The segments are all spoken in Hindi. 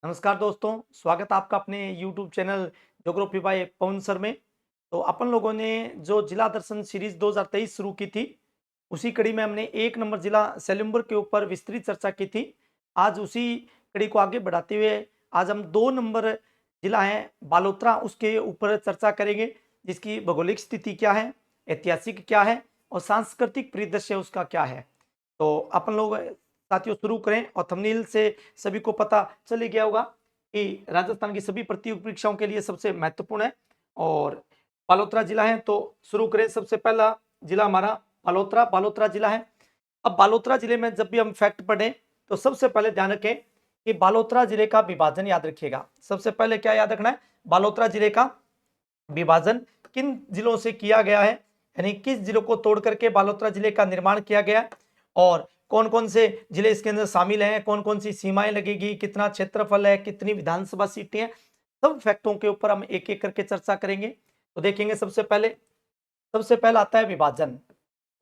नमस्कार दोस्तों, स्वागत है आपका अपने YouTube चैनल ज्योग्राफी बाय पवन सर में। तो अपन लोगों ने जो जिला दर्शन सीरीज 2023 शुरू की थी, उसी कड़ी में हमने एक नंबर जिला सेलुम्बर के ऊपर विस्तृत चर्चा की थी। आज उसी कड़ी को आगे बढ़ाते हुए आज हम 2 नंबर जिला है बालोतरा, उसके ऊपर चर्चा करेंगे, जिसकी भौगोलिक स्थिति क्या है, ऐतिहासिक क्या है और सांस्कृतिक परिदृश्य उसका क्या है। तो अपन लोग साथियों शुरू करें। और थंबनेल से सभी को पता चल ही गया होगा कि राजस्थान की सभी प्रतियोगी परीक्षाओं के लिए सबसे महत्वपूर्ण है और बालोतरा जिला है। तो शुरू करें। सबसे पहला जिला हमारा बालोतरा जिला है। अब बालोतरा जिले में जब भी हम फैक्ट पढ़ें तो सबसे पहले ध्यान रखें कि बालोतरा जिले का विभाजन याद रखिएगा। सबसे पहले क्या याद रखना है, बालोतरा जिले का विभाजन किन जिलों से किया गया है, यानी किस जिलों को तोड़ करके बालोतरा जिले का निर्माण किया गया और कौन कौन से जिले इसके अंदर शामिल हैं, कौन कौन सी सीमाएं लगेगी, कितना क्षेत्रफल है, कितनी विधानसभा सीटें हैं, सब फैक्टों के ऊपर हम एक एक करके चर्चा करेंगे। तो देखेंगे सबसे पहला आता है विभाजन।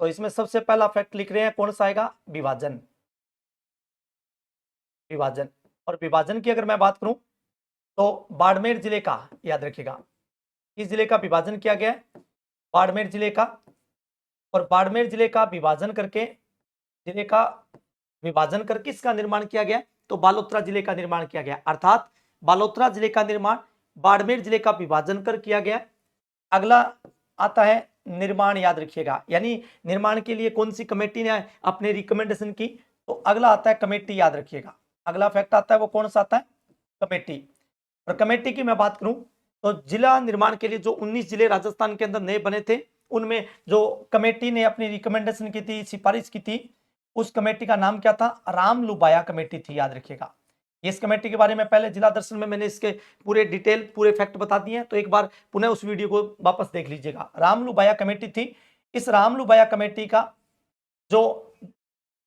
तो इसमें सबसे पहला फैक्ट लिख रहे हैं, कौन सा आएगा, विभाजन। और विभाजन की अगर मैं बात करूं तो बाड़मेर जिले का याद रखिएगा, इस जिले का विभाजन किया गया है, बाड़मेर जिले का। और बाड़मेर जिले का विभाजन करके इसका निर्माण किया गया, तो बालोतरा जिले का निर्माण किया गया। अर्थात बालोतरा जिले का निर्माण बाड़मेर जिले का विभाजन कर किया गया। अगला आता है निर्माण, याद रखिएगा, यानी निर्माण के लिए कौन सी कमेटी ने अपने रिकमेंडेशन की, तो अगला आता है कमेटी, याद रखिएगा। अगला फैक्ट आता है वो कौन सा आता है, कमेटी। और कमेटी की मैं बात करूं तो जिला निर्माण के लिए जो 19 जिले राजस्थान के अंदर नए बने थे, उनमें जो कमेटी ने अपनी रिकमेंडेशन की थी, सिफारिश की थी, उस कमेटी का नाम क्या था, रामलुबाया कमेटी थी, याद रखिएगा। इस कमेटी के बारे में पहले जिला दर्शन में मैंने इसके पूरे डिटेल पूरे फैक्ट बता दिए हैं, तो एक बार पुनः उस वीडियो को वापस देख लीजिएगा। रामलुबाया कमेटी थी। इस रामलुबाया कमेटी का जो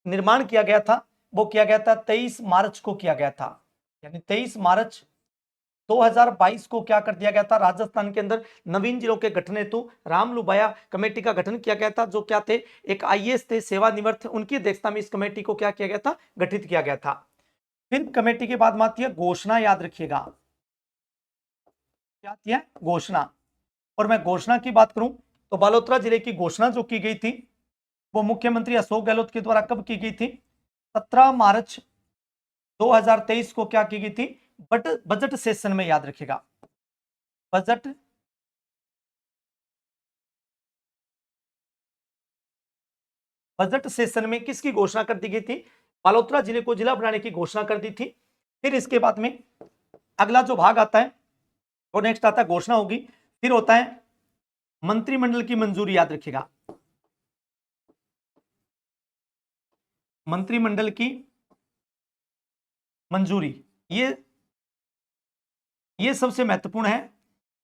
निर्माण किया गया था वो किया गया था 23 मार्च को किया गया था, यानी 23 मार्च 2022 को क्या कर दिया गया था, राजस्थान के अंदर नवीन जिलों के गठन हेतु रामलुबाया कमेटी का गठन किया गया था। जो क्या थे, एक आईएएस थे, सेवानिवृत्त थे, उनकी अध्यक्षता में इस कमेटी को क्या किया गया था, गठित किया गया था। फिर कमेटी के बाद में आती है घोषणा, याद रखिएगा, क्या आती है, घोषणा। और मैं घोषणा की बात करूं तो बालोतरा जिले की घोषणा जो की गई थी वो मुख्यमंत्री अशोक गहलोत के द्वारा कब की गई थी, 17 मार्च 2023 को क्या की गई थी, बजट सेशन में, याद रखिएगा। बजट सेशन में किसकी घोषणा कर दी गई थी, बालोतरा जिले को जिला बनाने की घोषणा कर दी थी। फिर इसके बाद में अगला जो भाग आता है वो नेक्स्ट आता है, घोषणा होगी, फिर होता है मंत्रिमंडल की मंजूरी, याद रखिएगा, मंत्रिमंडल की मंजूरी। ये सबसे महत्वपूर्ण है।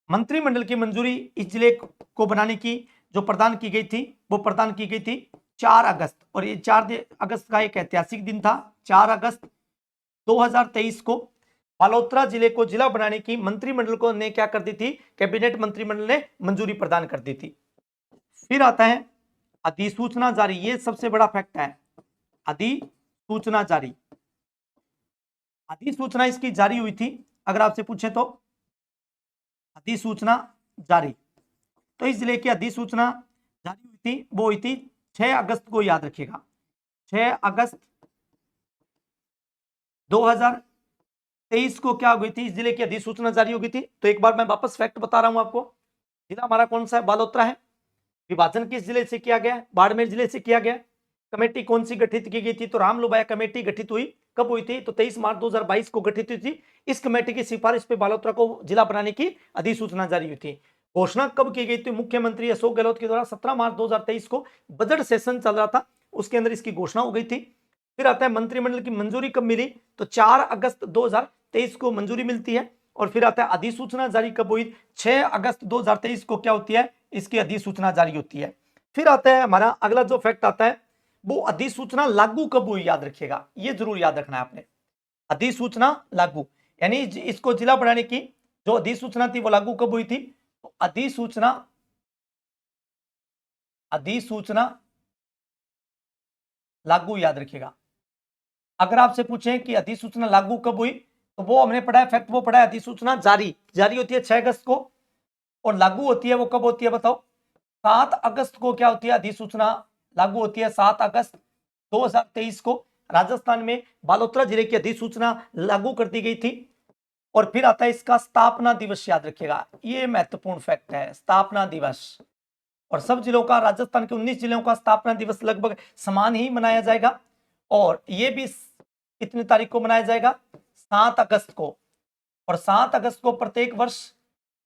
मंत्रिमंडल की मंजूरी इस जिले को बनाने की जो प्रदान की गई थी वो प्रदान की गई थी 4 अगस्त। और ये 4 अगस्त का एक ऐतिहासिक दिन था। 4 अगस्त 2023 को बालोतरा जिले को जिला बनाने की मंत्रिमंडल को ने क्या कर दी थी, कैबिनेट मंत्रिमंडल ने मंजूरी प्रदान कर दी थी। फिर आता है अधिसूचना जारी। ये सबसे बड़ा फैक्ट है, अधिसूचना जारी। अधिसूचना इसकी जारी हुई थी, अगर आपसे पूछे तो अधिसूचना जारी। तो इस जिले की अधिसूचना जारी हुई थी, वो हुई थी 6 अगस्त को, याद रखिएगा, 6 अगस्त 2023 को क्या हो गई थी, इस जिले की अधिसूचना जारी हो गई थी। तो एक बार मैं वापस फैक्ट बता रहा हूं आपको। जिला हमारा कौन सा है, बालोतरा है। विभाजन किस जिले से किया गया, बाड़मेर जिले से किया गया। कमेटी कौन सी गठित की गई थी, तो रामलुबाया कमेटी गठित हुई। कब हुई थी, तो 23 मार्च 2022 को गठित हुई थी। इस कमेटी की सिफारिश पे बालोतरा को जिला बनाने की अधिसूचना जारी हुई थी। घोषणा कब की गई थी, मुख्यमंत्री अशोक गहलोत के द्वारा 17 मार्च 2023 को बजट सेशन चल रहा था, उसके अंदर इसकी घोषणा हो गई थी। फिर आता है मंत्रिमंडल की मंजूरी कब मिली, तो 4 अगस्त 2023 को मंजूरी मिलती है। और फिर आता है अधिसूचना जारी कब हुई, 6 अगस्त 2023 को क्या होती है, इसकी अधिसूचना जारी होती है। फिर आता है हमारा अगला जो फैक्ट आता है वो अधिसूचना लागू कब हुई, याद रखिएगा, ये जरूर याद रखना है आपने। अधिसूचना लागू, यानी इसको जिला बनाने की जो अधिसूचना थी वो लागू कब हुई थी, तो अधिसूचना लागू, याद रखिएगा। अगर आपसे पूछें कि अधिसूचना लागू कब हुई, तो वो हमने पढ़ा है फैक्ट, वो पढ़ा है अधिसूचना जारी जारी होती है 6 अगस्त को, और लागू होती है वो कब होती है बताओ? 7 अगस्त को क्या होती है? अधिसूचना लागू होती है 7 अगस्त 2023 को। राजस्थान में बालोतरा जिले की अधिसूचना लागू कर दी गई थी। और फिर आता है इसका स्थापना दिवस, याद रखिएगा, ये महत्वपूर्ण फैक्ट है, स्थापना दिवस। और सब जिलों का, राजस्थान के 19 जिलों का स्थापना दिवस लगभग समान ही मनाया जाएगा। और ये भी कितनी तारीख को मनाया जाएगा? 7 अगस्त को। और 7 अगस्त को प्रत्येक वर्ष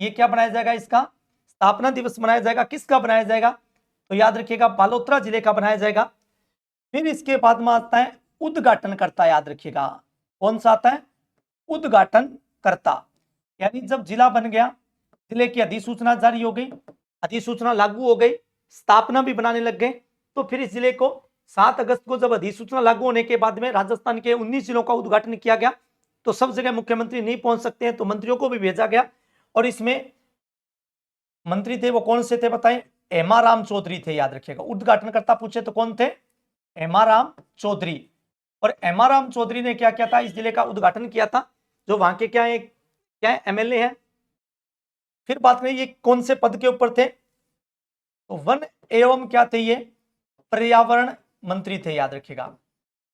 ये क्या बनाया जाएगा? इसका स्थापना दिवस मनाया जाएगा। किसका बनाया जाएगा? तो याद रखिएगा, बालोतरा जिले का बनाया जाएगा। फिर इसके बाद में आता है उद्घाटनकर्ता, याद रखिएगा, कौन सा आता है? उद्घाटनकर्ता। यानी जब जिला बन गया, जिले की अधिसूचना जारी हो गई, अधिसूचना लागू हो गई, स्थापना भी बनाने लग गए, तो फिर इस जिले को 7 अगस्त को जब अधिसूचना लागू होने के बाद में राजस्थान के 19 जिलों का उद्घाटन किया गया, तो सब जगह मुख्यमंत्री नहीं पहुंच सकते हैं, तो मंत्रियों को भी भेजा गया। और इसमें मंत्री थे वो कौन से थे बताएं? हेमाराम चौधरी थे, याद रखिएगा। उद्घाटनकर्ता पूछे तो कौन थे? हेमाराम चौधरी। और हेमाराम चौधरी ने क्या किया था? इस जिले का उद्घाटन किया था, जो वहां के क्या है? एमएलए हैं। फिर बात करें ये कौन से पद के ऊपर थे? तो वन एवं क्या थे? ये पर्यावरण मंत्री थे, याद रखिएगा,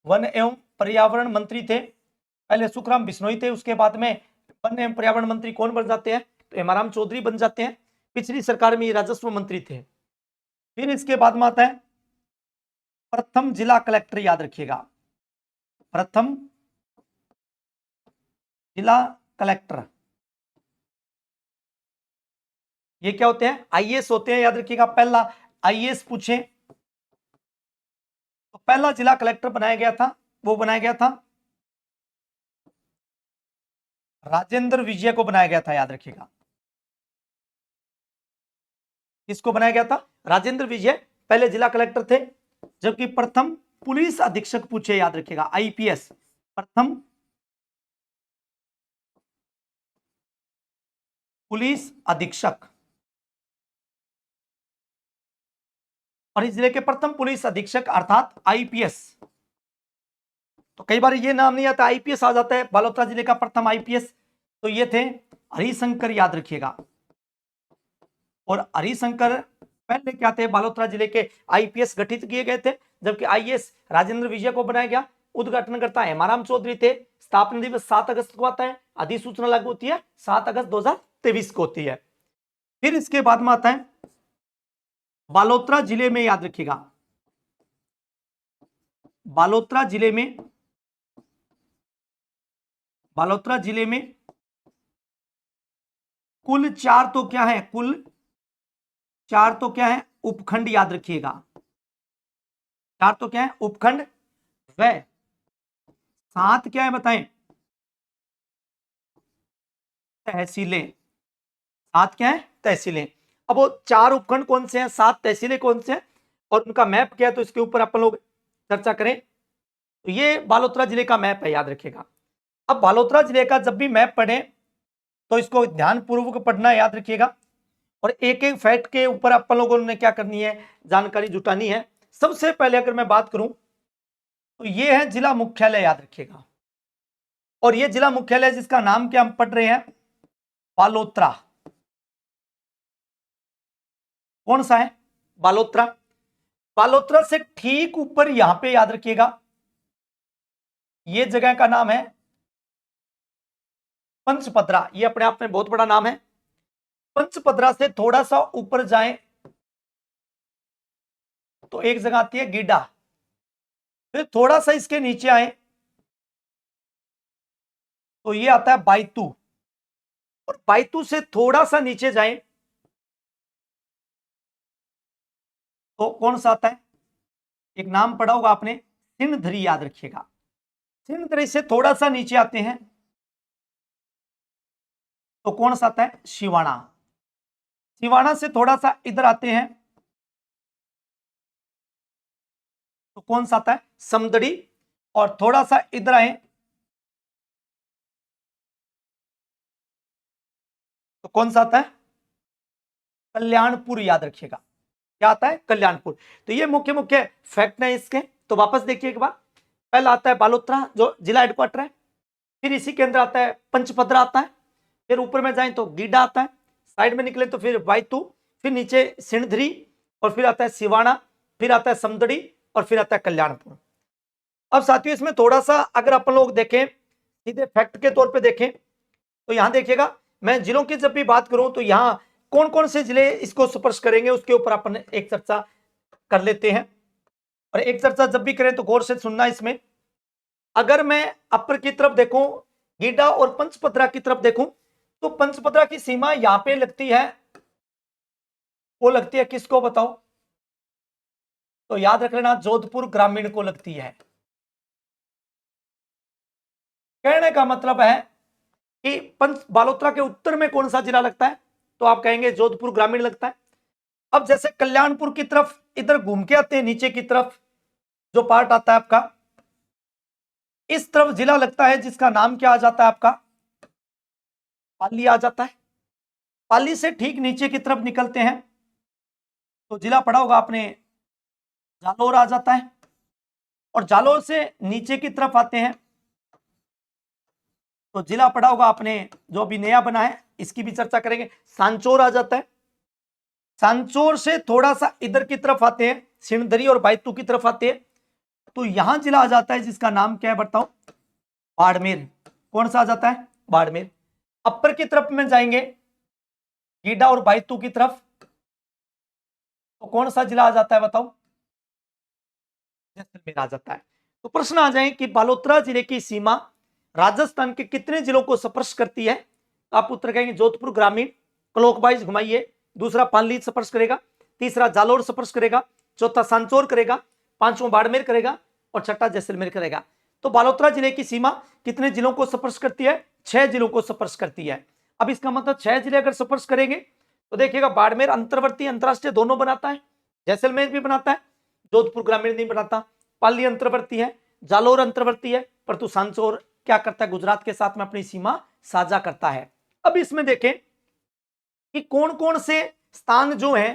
वन एवं पर्यावरण मंत्री थे। पहले सुखराम बिश्नोई थे, उसके बाद में वन एवं पर्यावरण मंत्री कौन बन जाते हैं? तो हेमाराम चौधरी बन जाते हैं। पिछली सरकार में ये राजस्व मंत्री थे। फिर इसके बाद में आता है प्रथम जिला कलेक्टर, याद रखिएगा, प्रथम जिला कलेक्टर। ये क्या होते हैं? आईएएस होते हैं, याद रखिएगा। पहला आईएएस पूछे तो पहला जिला कलेक्टर बनाया गया था, वो बनाया गया था राजेंद्र विजय को बनाया गया था, याद रखिएगा। किसको बनाया गया था? राजेंद्र विजय पहले जिला कलेक्टर थे। जबकि प्रथम पुलिस अधीक्षक पूछे, याद रखिएगा, आईपीएस, प्रथम पुलिस अधीक्षक। और इस जिले के प्रथम पुलिस अधीक्षक अर्थात आईपीएस, तो कई बार ये नाम नहीं आता, आईपीएस आ जाता है। बालोतरा जिले का प्रथम आईपीएस तो ये थे हरिशंकर, याद रखिएगा। और हरिशंकर पहले क्या थे? बालोतरा जिले के आईपीएस गठित किए गए थे। जबकि आईएएस राजेंद्र विजय को बनाया गया। उद्घाटनकर्ता हेमाराम चौधरी थे। स्थापना दिवस 7 अगस्त को आता है। अधिसूचना लागू होती है 7 अगस्त 2023 को होती है। फिर इसके बाद में आता है बालोतरा जिले में, याद रखिएगा, बालोतरा जिले में, बालोतरा जिले में कुल 4 तो क्या है? कुल 4 तो क्या है? उपखंड, याद रखिएगा। 4 तो क्या है? उपखंड। व 7 क्या है बताएं? तहसीलें। 7 क्या है? तहसीलें। अब वो 4 उपखंड कौन से हैं, 7 तहसीलें कौन से हैं, और उनका मैप क्या है, तो इसके ऊपर अपन लोग चर्चा करें। तो ये बालोतरा जिले का मैप है, याद रखिएगा। अब बालोतरा जिले का जब भी मैप पढ़े तो इसको ध्यानपूर्वक पढ़ना है, याद रखिएगा। और एक एक फैक्ट के ऊपर अपन लोगों ने क्या करनी है? जानकारी जुटानी है। सबसे पहले अगर मैं बात करूं तो ये है जिला मुख्यालय, याद रखिएगा। और ये जिला मुख्यालय जिसका नाम क्या हम पढ़ रहे हैं? बालोतरा। कौन सा है? बालोतरा। बालोतरा से ठीक ऊपर यहां पे, याद रखिएगा, ये जगह का नाम है पंचपदरा। ये अपने आप में बहुत बड़ा नाम है। पंचपदरा से थोड़ा सा ऊपर जाएं तो एक जगह आती है गीडा। फिर थोड़ा सा इसके नीचे आए तो ये आता है बायतू। और बायतू से थोड़ा सा नीचे जाएं तो कौन सा आता है? एक नाम पढ़ा होगा आपने, सिंधरी, याद रखिएगा। सिंधरी से थोड़ा सा नीचे आते हैं तो कौन सा आता है? शिवाणा। शिवाणा से थोड़ा सा इधर आते हैं तो कौन सा आता है? समदड़ी। और थोड़ा सा इधर आए तो कौन सा आता है? कल्याणपुर, याद रखिएगा। क्या आता है? कल्याणपुर। तो ये मुख्य मुख्य फैक्ट है इसके। तो वापस देखिए एक बार। पहला आता है बालोतरा, जो जिला हेडक्वार्टर है। फिर इसी के अंदर आता है पंचपद्रा आता है, फिर ऊपर में जाए तो गीडा आता है, साइड में निकले तो फिर बायतू, फिर नीचे सिणधरी, और फिर आता है सिवाना, फिर आता है समदड़ी, और फिर आता है कल्याणपुर। अब साथियों इसमें थोड़ा सा अगर अपन लोग देखें, सीधे फैक्ट के तौर पे देखें, तो यहां देखिएगा, मैं जिलों की जब भी बात करूं तो यहां कौन कौन से जिले इसको स्पर्श करेंगे उसके ऊपर अपन एक चर्चा कर लेते हैं। और एक चर्चा जब भी करें तो गौर से सुनना। इसमें अगर मैं अपर की तरफ देखूं, गीडा और पंचपत्रा की तरफ देखूं, तो पंचपत्रा की सीमा यहां पे लगती है, वो लगती है किसको बताओ, तो याद रख लेना जोधपुर ग्रामीण को लगती है। कहने का मतलब है कि पंच बालोतरा के उत्तर में कौन सा जिला लगता है, तो आप कहेंगे जोधपुर ग्रामीण लगता है। अब जैसे कल्याणपुर की तरफ इधर घूम के आते हैं, नीचे की तरफ जो पार्ट आता है आपका, इस तरफ जिला लगता है जिसका नाम क्या आ जाता है आपका, पाली आ जाता है। पाली से ठीक नीचे की तरफ निकलते हैं तो जिला पड़ा होगा आपने जालोर आ जाता है, और जालोर से नीचे की तरफ आते हैं तो जिला पड़ा होगा आपने जो अभी नया बना है, इसकी भी चर्चा करेंगे, सांचौर आ जाता है। सांचौर से थोड़ा सा इधर की तरफ आते हैं, सिणधरी और बायतू की तरफ आते हैं, तो यहां जिला आ जाता है जिसका नाम क्या है बताओ, बाड़मेर। कौन सा आ जाता है, बाड़मेर। अपर की तरफ में जाएंगे गीडा और बायतू की तरफ, तो कौन सा जिला आ जाता है बताओ, जैसलमेर आ जाता है। तो प्रश्न आ जाए कि बालोतरा जिले की सीमा राजस्थान के कितने जिलों को स्पर्श करती है, आप उत्तर कहेंगे जोधपुर ग्रामीण, क्लॉकवाइज घुमाइए, दूसरा पाली स्पर्श करेगा, तीसरा जालोर स्पर्श करेगा, चौथा सांचौर करेगा, पांचवा बाड़मेर करेगा, और छठा जैसलमेर करेगा। तो बालोतरा जिले की सीमा कितने जिलों को स्पर्श करती है, 6 जिलों को स्पर्श करती है। अब इसका मतलब 6 जिले अगर स्पर्श करेंगे तो देखिएगा, बाड़मेर अंतर्वर्ती अंतरराष्ट्रीय दोनों बनाता है, जैसलमेर भी बनाता है, जोधपुर ग्रामीण नहीं बनाता, पाली अंतर्वर्ती है, जालोर अंतर्वर्ती है, परंतु सांचौर क्या करता है, गुजरात के साथ में अपनी सीमा साझा करता है। अब इसमें देखें कि कौन कौन से स्थान जो है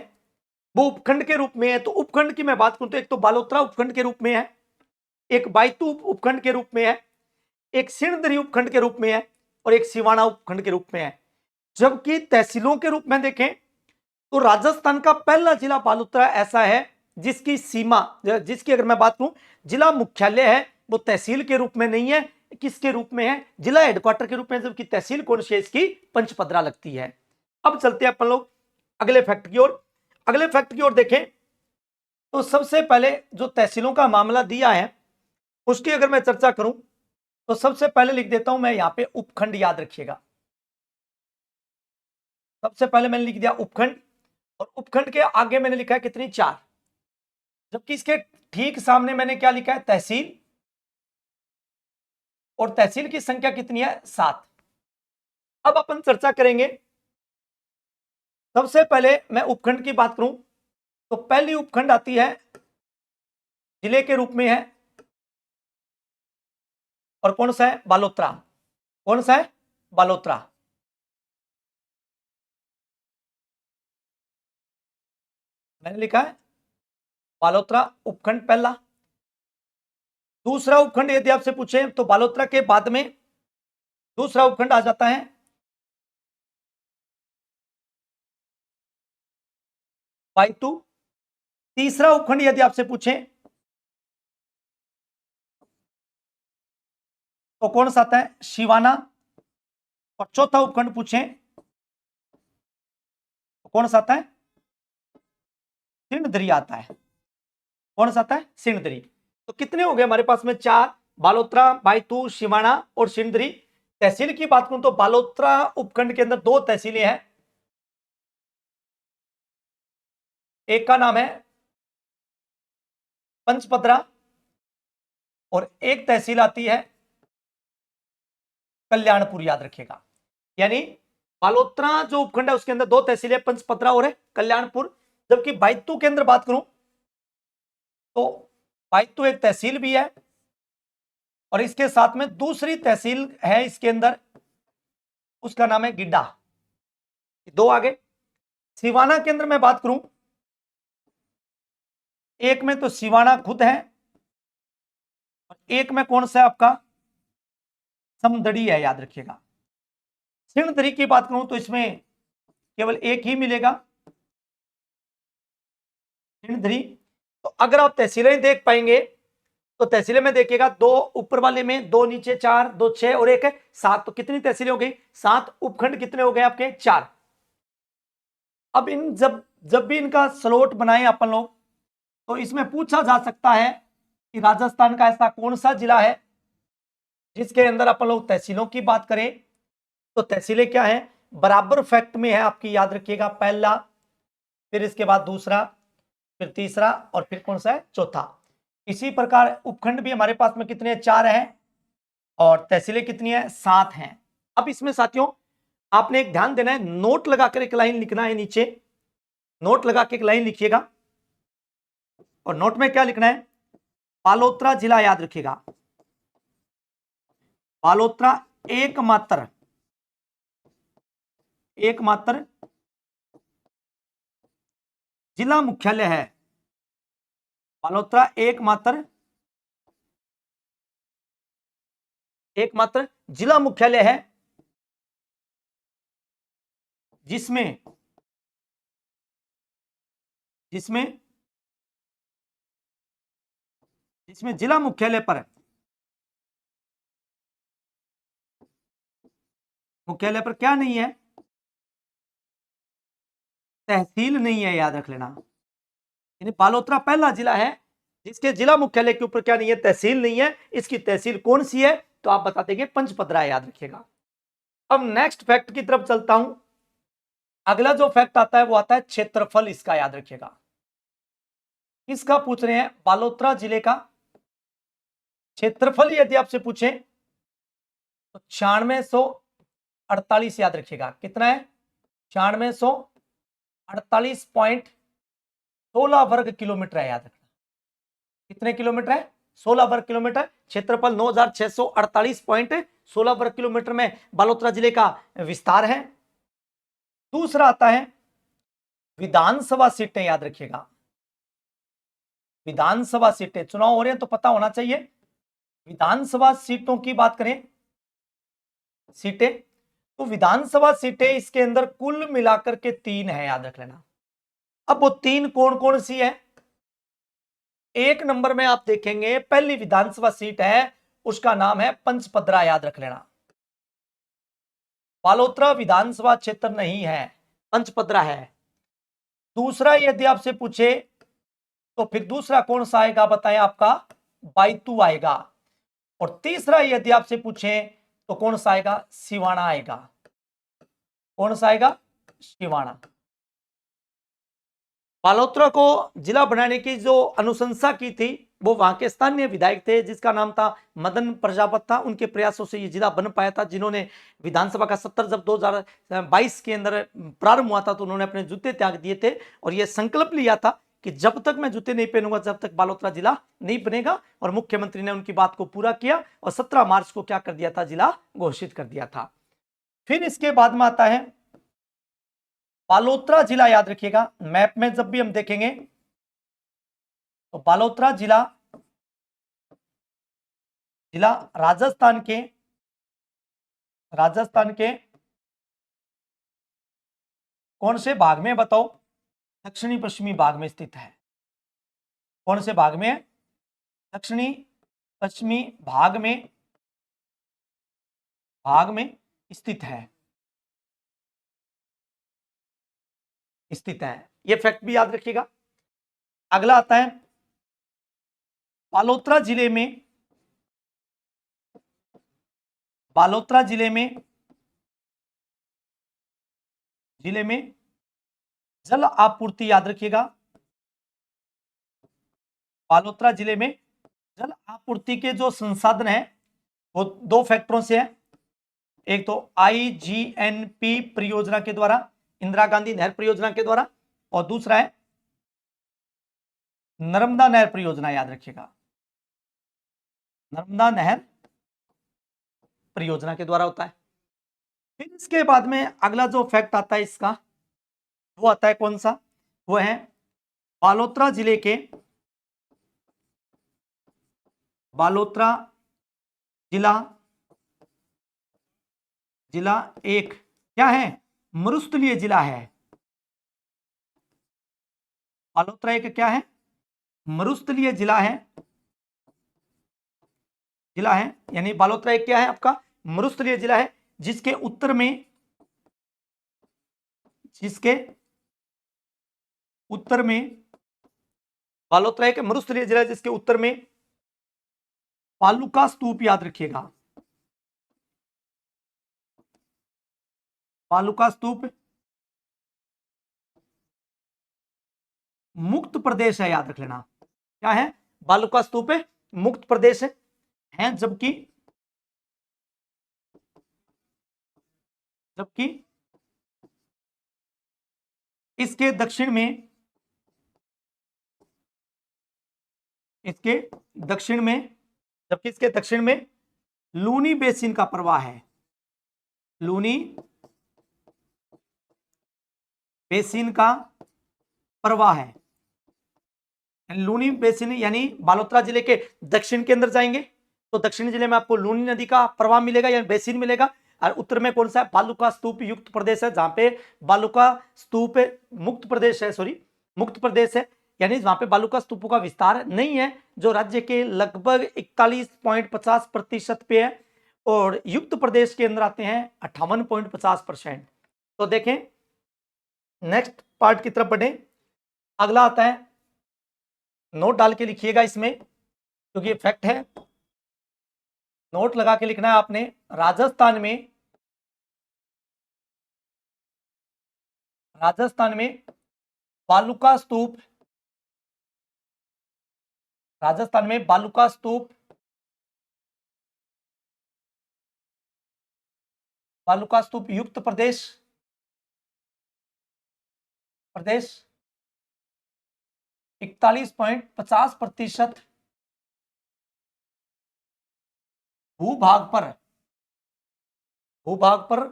वो उपखंड के रूप में है, तो उपखंड की मैं बात करूं तो एक तो बालोतरा उपखंड के रूप में है, एक बायतू उपखंड के रूप में है, एक सिणधरी उपखंड के रूप में है, और एक सिवाना उपखंड के रूप में है। जबकि तहसीलों के रूप में देखें तो राजस्थान का पहला जिला बालोतरा ऐसा है जिसकी सीमा, जिसकी अगर मैं बात करूं, जिला मुख्यालय है वो तहसील के रूप में नहीं है, किसके रूप में है, जिला हेडक्वार्टर के रूप में, जबकि तहसील कौन सी है इसकी, पंचपद्रा लगती है। अब चलते हैं अपन लोग अगले फैक्ट की ओर। अगले फैक्ट की ओर देखें तो सबसे पहले जो तहसीलों का मामला दिया है उसकी अगर मैं चर्चा करूं तो सबसे पहले लिख देता हूं मैं यहां पे उपखंड, याद रखिएगा। सबसे पहले मैंने लिख दिया उपखंड, और उपखंड के आगे मैंने लिखा है कितनी, 4, जबकि इसके ठीक सामने मैंने क्या लिखा है, तहसील, और तहसील की संख्या कितनी है, 7। अब अपन चर्चा करेंगे, सबसे पहले मैं उपखंड की बात करूं तो पहली उपखंड आती है जिले के रूप में है, और कौन सा है, बालोतरा। कौन सा है, बालोतरा। मैंने लिखा है बालोतरा उपखंड पहला। दूसरा उपखंड यदि आपसे पूछे तो बालोतरा के बाद में दूसरा उपखंड आ जाता है बायतू। तीसरा उपखंड यदि आपसे पूछे तो कौन सा आता है, शिवाना। और चौथा उपखंड पूछे तो कौन सा आता है, सिणधरी आता है। कौन सा आता है, सिणधरी। तो कितने हो गए हमारे पास में, 4, बालोतरा, बायतू, शिवाना और सिणधरी। तहसील की बात करूं तो बालोतरा उपखंड के अंदर 2 तहसीलें हैं, एक का नाम है पंचपद्रा, और एक तहसील आती है कल्याणपुर, याद रखिएगा। यानी बालोतरा जो उपखंड है उसके अंदर 2 तहसीलें, पंचपद्रा और कल्याणपुर। जबकि बायतू के अंदर बात करूं तो बायतू एक तहसील भी है, और इसके साथ में दूसरी तहसील है इसके अंदर, उसका नाम है गिड्डा। 2 आगे। सिवाना के अंदर मैं बात करूं, एक में तो सिवाना खुद है, और एक में कौन सा है आपका, समदड़ी है, याद रखिएगा। सिणधरी की बात करूं तो इसमें केवल एक ही मिलेगा, सिणधरी। तो अगर आप तहसीलें देख पाएंगे तो तहसीलें में देखिएगा, दो ऊपर वाले में, दो नीचे, चार, दो छह और एक है सात, तो कितनी तहसीलें हो गई? सात। उपखंड कितने हो गए आपके? चार। अब इन जब जब भी इनका स्लॉट बनाए अपन लोग, तो इसमें पूछा जा सकता है कि राजस्थान का ऐसा कौन सा जिला है जिसके अंदर अपन लोग तहसीलों की बात करें। तो तहसीलें क्या है? बराबर फैक्ट में है आपकी, याद रखिएगा। पहला, फिर इसके बाद दूसरा, फिर तीसरा, और फिर कौन सा है? चौथा। इसी प्रकार उपखंड भी हमारे पास में कितने? चार है। और तहसीलें कितनी है? सात हैं। अब इसमें साथियों आपने एक ध्यान देना है, नोट लगाकर एक लाइन लिखना है नीचे, नोट लगा के एक लाइन लिखिएगा। और नोट में क्या लिखना है? बालोतरा जिला, याद रखिएगा। बालोतरा एकमात्र जिला मुख्यालय है। बालोतरा एकमात्र जिला मुख्यालय है जिसमें जिला मुख्यालय पर क्या नहीं है? तहसील नहीं है, याद रख लेना। यानी बालोतरा पहला जिला है जिसके जिला मुख्यालय के ऊपर क्या नहीं है? तहसील नहीं है। इसकी तहसील कौन सी है? तो आप बता देंगे पंचपदरा है, याद रखिएगा। अब नेक्स्ट फैक्ट की तरफ चलता हूं। अगला जो फैक्ट आता है वो आता है क्षेत्रफल इसका, याद रखिएगा। किसका पूछ रहे हैं? बालोतरा जिले का क्षेत्रफल यदि आपसे पूछे तो 9648, याद रखिएगा। कितना है? 9648.16 वर्ग किलोमीटर है, याद रखना। कितने किलोमीटर है? 16 वर्ग किलोमीटर। क्षेत्रफल 9648.16 वर्ग किलोमीटर में बालोतरा जिले का विस्तार है। दूसरा आता है विधानसभा सीटें, याद रखिएगा। विधानसभा सीटें, चुनाव हो रहे हैं तो पता होना चाहिए। विधानसभा सीटों की बात करें, सीटें, तो विधानसभा सीटें इसके अंदर कुल मिलाकर के 3 है, याद रख लेना। अब वो 3 कौन कौन सी है? एक नंबर में आप देखेंगे पहली विधानसभा सीट है, उसका नाम है पंचपदरा, याद रख लेना। बालोतरा विधानसभा क्षेत्र नहीं है, पंचपदरा है। दूसरा यदि आपसे पूछे तो फिर दूसरा कौन सा आएगा बताएं? आपका बायतू आएगा। और तीसरा यदि आपसे पूछे तो कौन सा आएगा? सिवाना आएगा। कौन सा आएगा? सिवाना। बालोतरा को जिला बनाने की जो अनुशंसा की थी वो वहां के स्थानीय विधायक थे जिसका नाम था मदन प्रजापत था। उनके प्रयासों से ये जिला बन पाया था, जिन्होंने विधानसभा का 70 जब 2022 के अंदर प्रारंभ हुआ था तो उन्होंने अपने जूते त्याग दिए थे और यह संकल्प लिया था कि जब तक मैं जूते नहीं पहनूंगा जब तक बालोतरा जिला नहीं बनेगा। और मुख्यमंत्री ने उनकी बात को पूरा किया और 17 मार्च को क्या कर दिया था? जिला घोषित कर दिया था। फिर इसके बाद में आता है बालोतरा जिला, याद रखिएगा। मैप में जब भी हम देखेंगे तो बालोतरा जिला राजस्थान के कौन से भाग में बताओ? दक्षिणी पश्चिमी भाग में स्थित है। कौन से भाग में? दक्षिणी पश्चिमी भाग में स्थित है, यह फैक्ट भी याद रखिएगा। अगला आता है बालोतरा जिले में जल आपूर्ति, याद रखिएगा। बालोतरा जिले में जल आपूर्ति के जो संसाधन है वो 2 फैक्टरों से है। एक तो IGNP परियोजना के द्वारा, इंदिरा गांधी नहर परियोजना के द्वारा, और दूसरा है नर्मदा नहर परियोजना, याद रखिएगा। नर्मदा नहर परियोजना के द्वारा होता है। फिर इसके बाद में अगला जो फैक्ट आता है इसका वो आता है कौन सा? वो है बालोतरा जिला जिला एक क्या है, मरुस्थलीय जिला है। बालोतरा एक क्या है, मरुस्थलीय जिला है, यानी बालोतरा एक क्या है आपका, मरुस्थलीय जिला है, जिसके उत्तर में बालोतरा एक मरुस्थलीय जिला है, जिसके उत्तर में पालुका स्तूप, याद रखिएगा पालुका स्तूप मुक्त प्रदेश है, याद रख लेना। क्या है, बालुका स्तूप मुक्त प्रदेश है, जबकि इसके दक्षिण में लूनी बेसिन का प्रवाह है, लूनी बेसिन का प्रवाह है। लूनी बेसिन यानी बालोतरा जिले के दक्षिण के अंदर जाएंगे तो दक्षिण जिले में आपको लूनी नदी का प्रवाह मिलेगा, यानी बेसिन मिलेगा। और उत्तर में कौन सा है, बालुका स्तूप युक्त प्रदेश है, जहां पे बालुका स्तूप मुक्त प्रदेश है, यानी जहां पे बालुका स्तूपों का विस्तार नहीं है, जो राज्य के लगभग 41.50% पे है, और युक्त प्रदेश के अंदर आते हैं 58.50%। तो देखें, नेक्स्ट पार्ट की तरफ बढ़े। अगला आता है, नोट डाल के लिखिएगा इसमें, क्योंकि ये फैक्ट है, नोट लगा के लिखना है आपने। राजस्थान में बालुका स्तूप, युक्त प्रदेश 41.50% भूभाग पर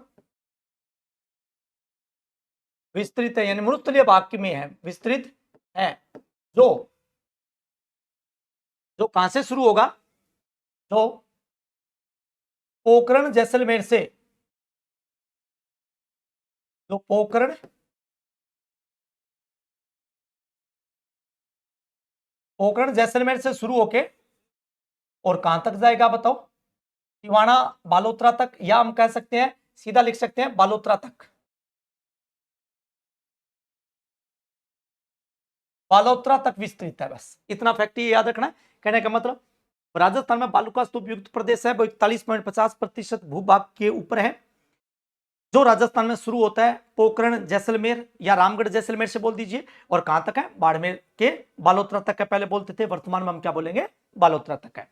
विस्तृत है, यानी मरुस्थलीय भाग में है, विस्तृत है, जो कहां से शुरू होगा, जो पोखरण जैसलमेर से, पोखरण जैसलमेर से शुरू होके और कहां तक जाएगा बताओ, टिवाणा बालोतरा तक, या हम कह सकते हैं, सीधा लिख सकते हैं, बालोतरा तक। बालोतरा तक विस्तृत है, बस इतना फैक्ट ये याद रखना है। कहने का मतलब राजस्थान में बालुका स्तूप युक्त प्रदेश है, वो 41.50% भूभाग के ऊपर है, जो राजस्थान में शुरू होता है पोखरण जैसलमेर या रामगढ़ जैसलमेर से बोल दीजिए, और कहां तक है, बाड़मेर के बालोतरा तक है, पहले बोलते थे, वर्तमान में हम क्या बोलेंगे, बालोतरा तक है।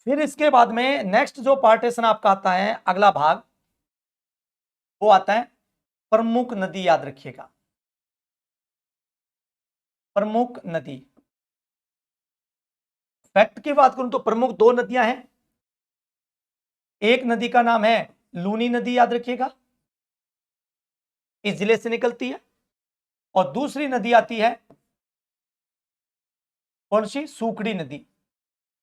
फिर इसके बाद में नेक्स्ट जो पार्टीशन आपका आता है, अगला भाग, वो आता है प्रमुख नदी, याद रखिएगा, प्रमुख नदी। फैक्ट की बात करूं तो प्रमुख दो नदियां हैं, एक नदी का नाम है लूनी नदी, याद रखिएगा, इस जिले से निकलती है, और दूसरी नदी आती है कौन सी, सूखड़ी नदी।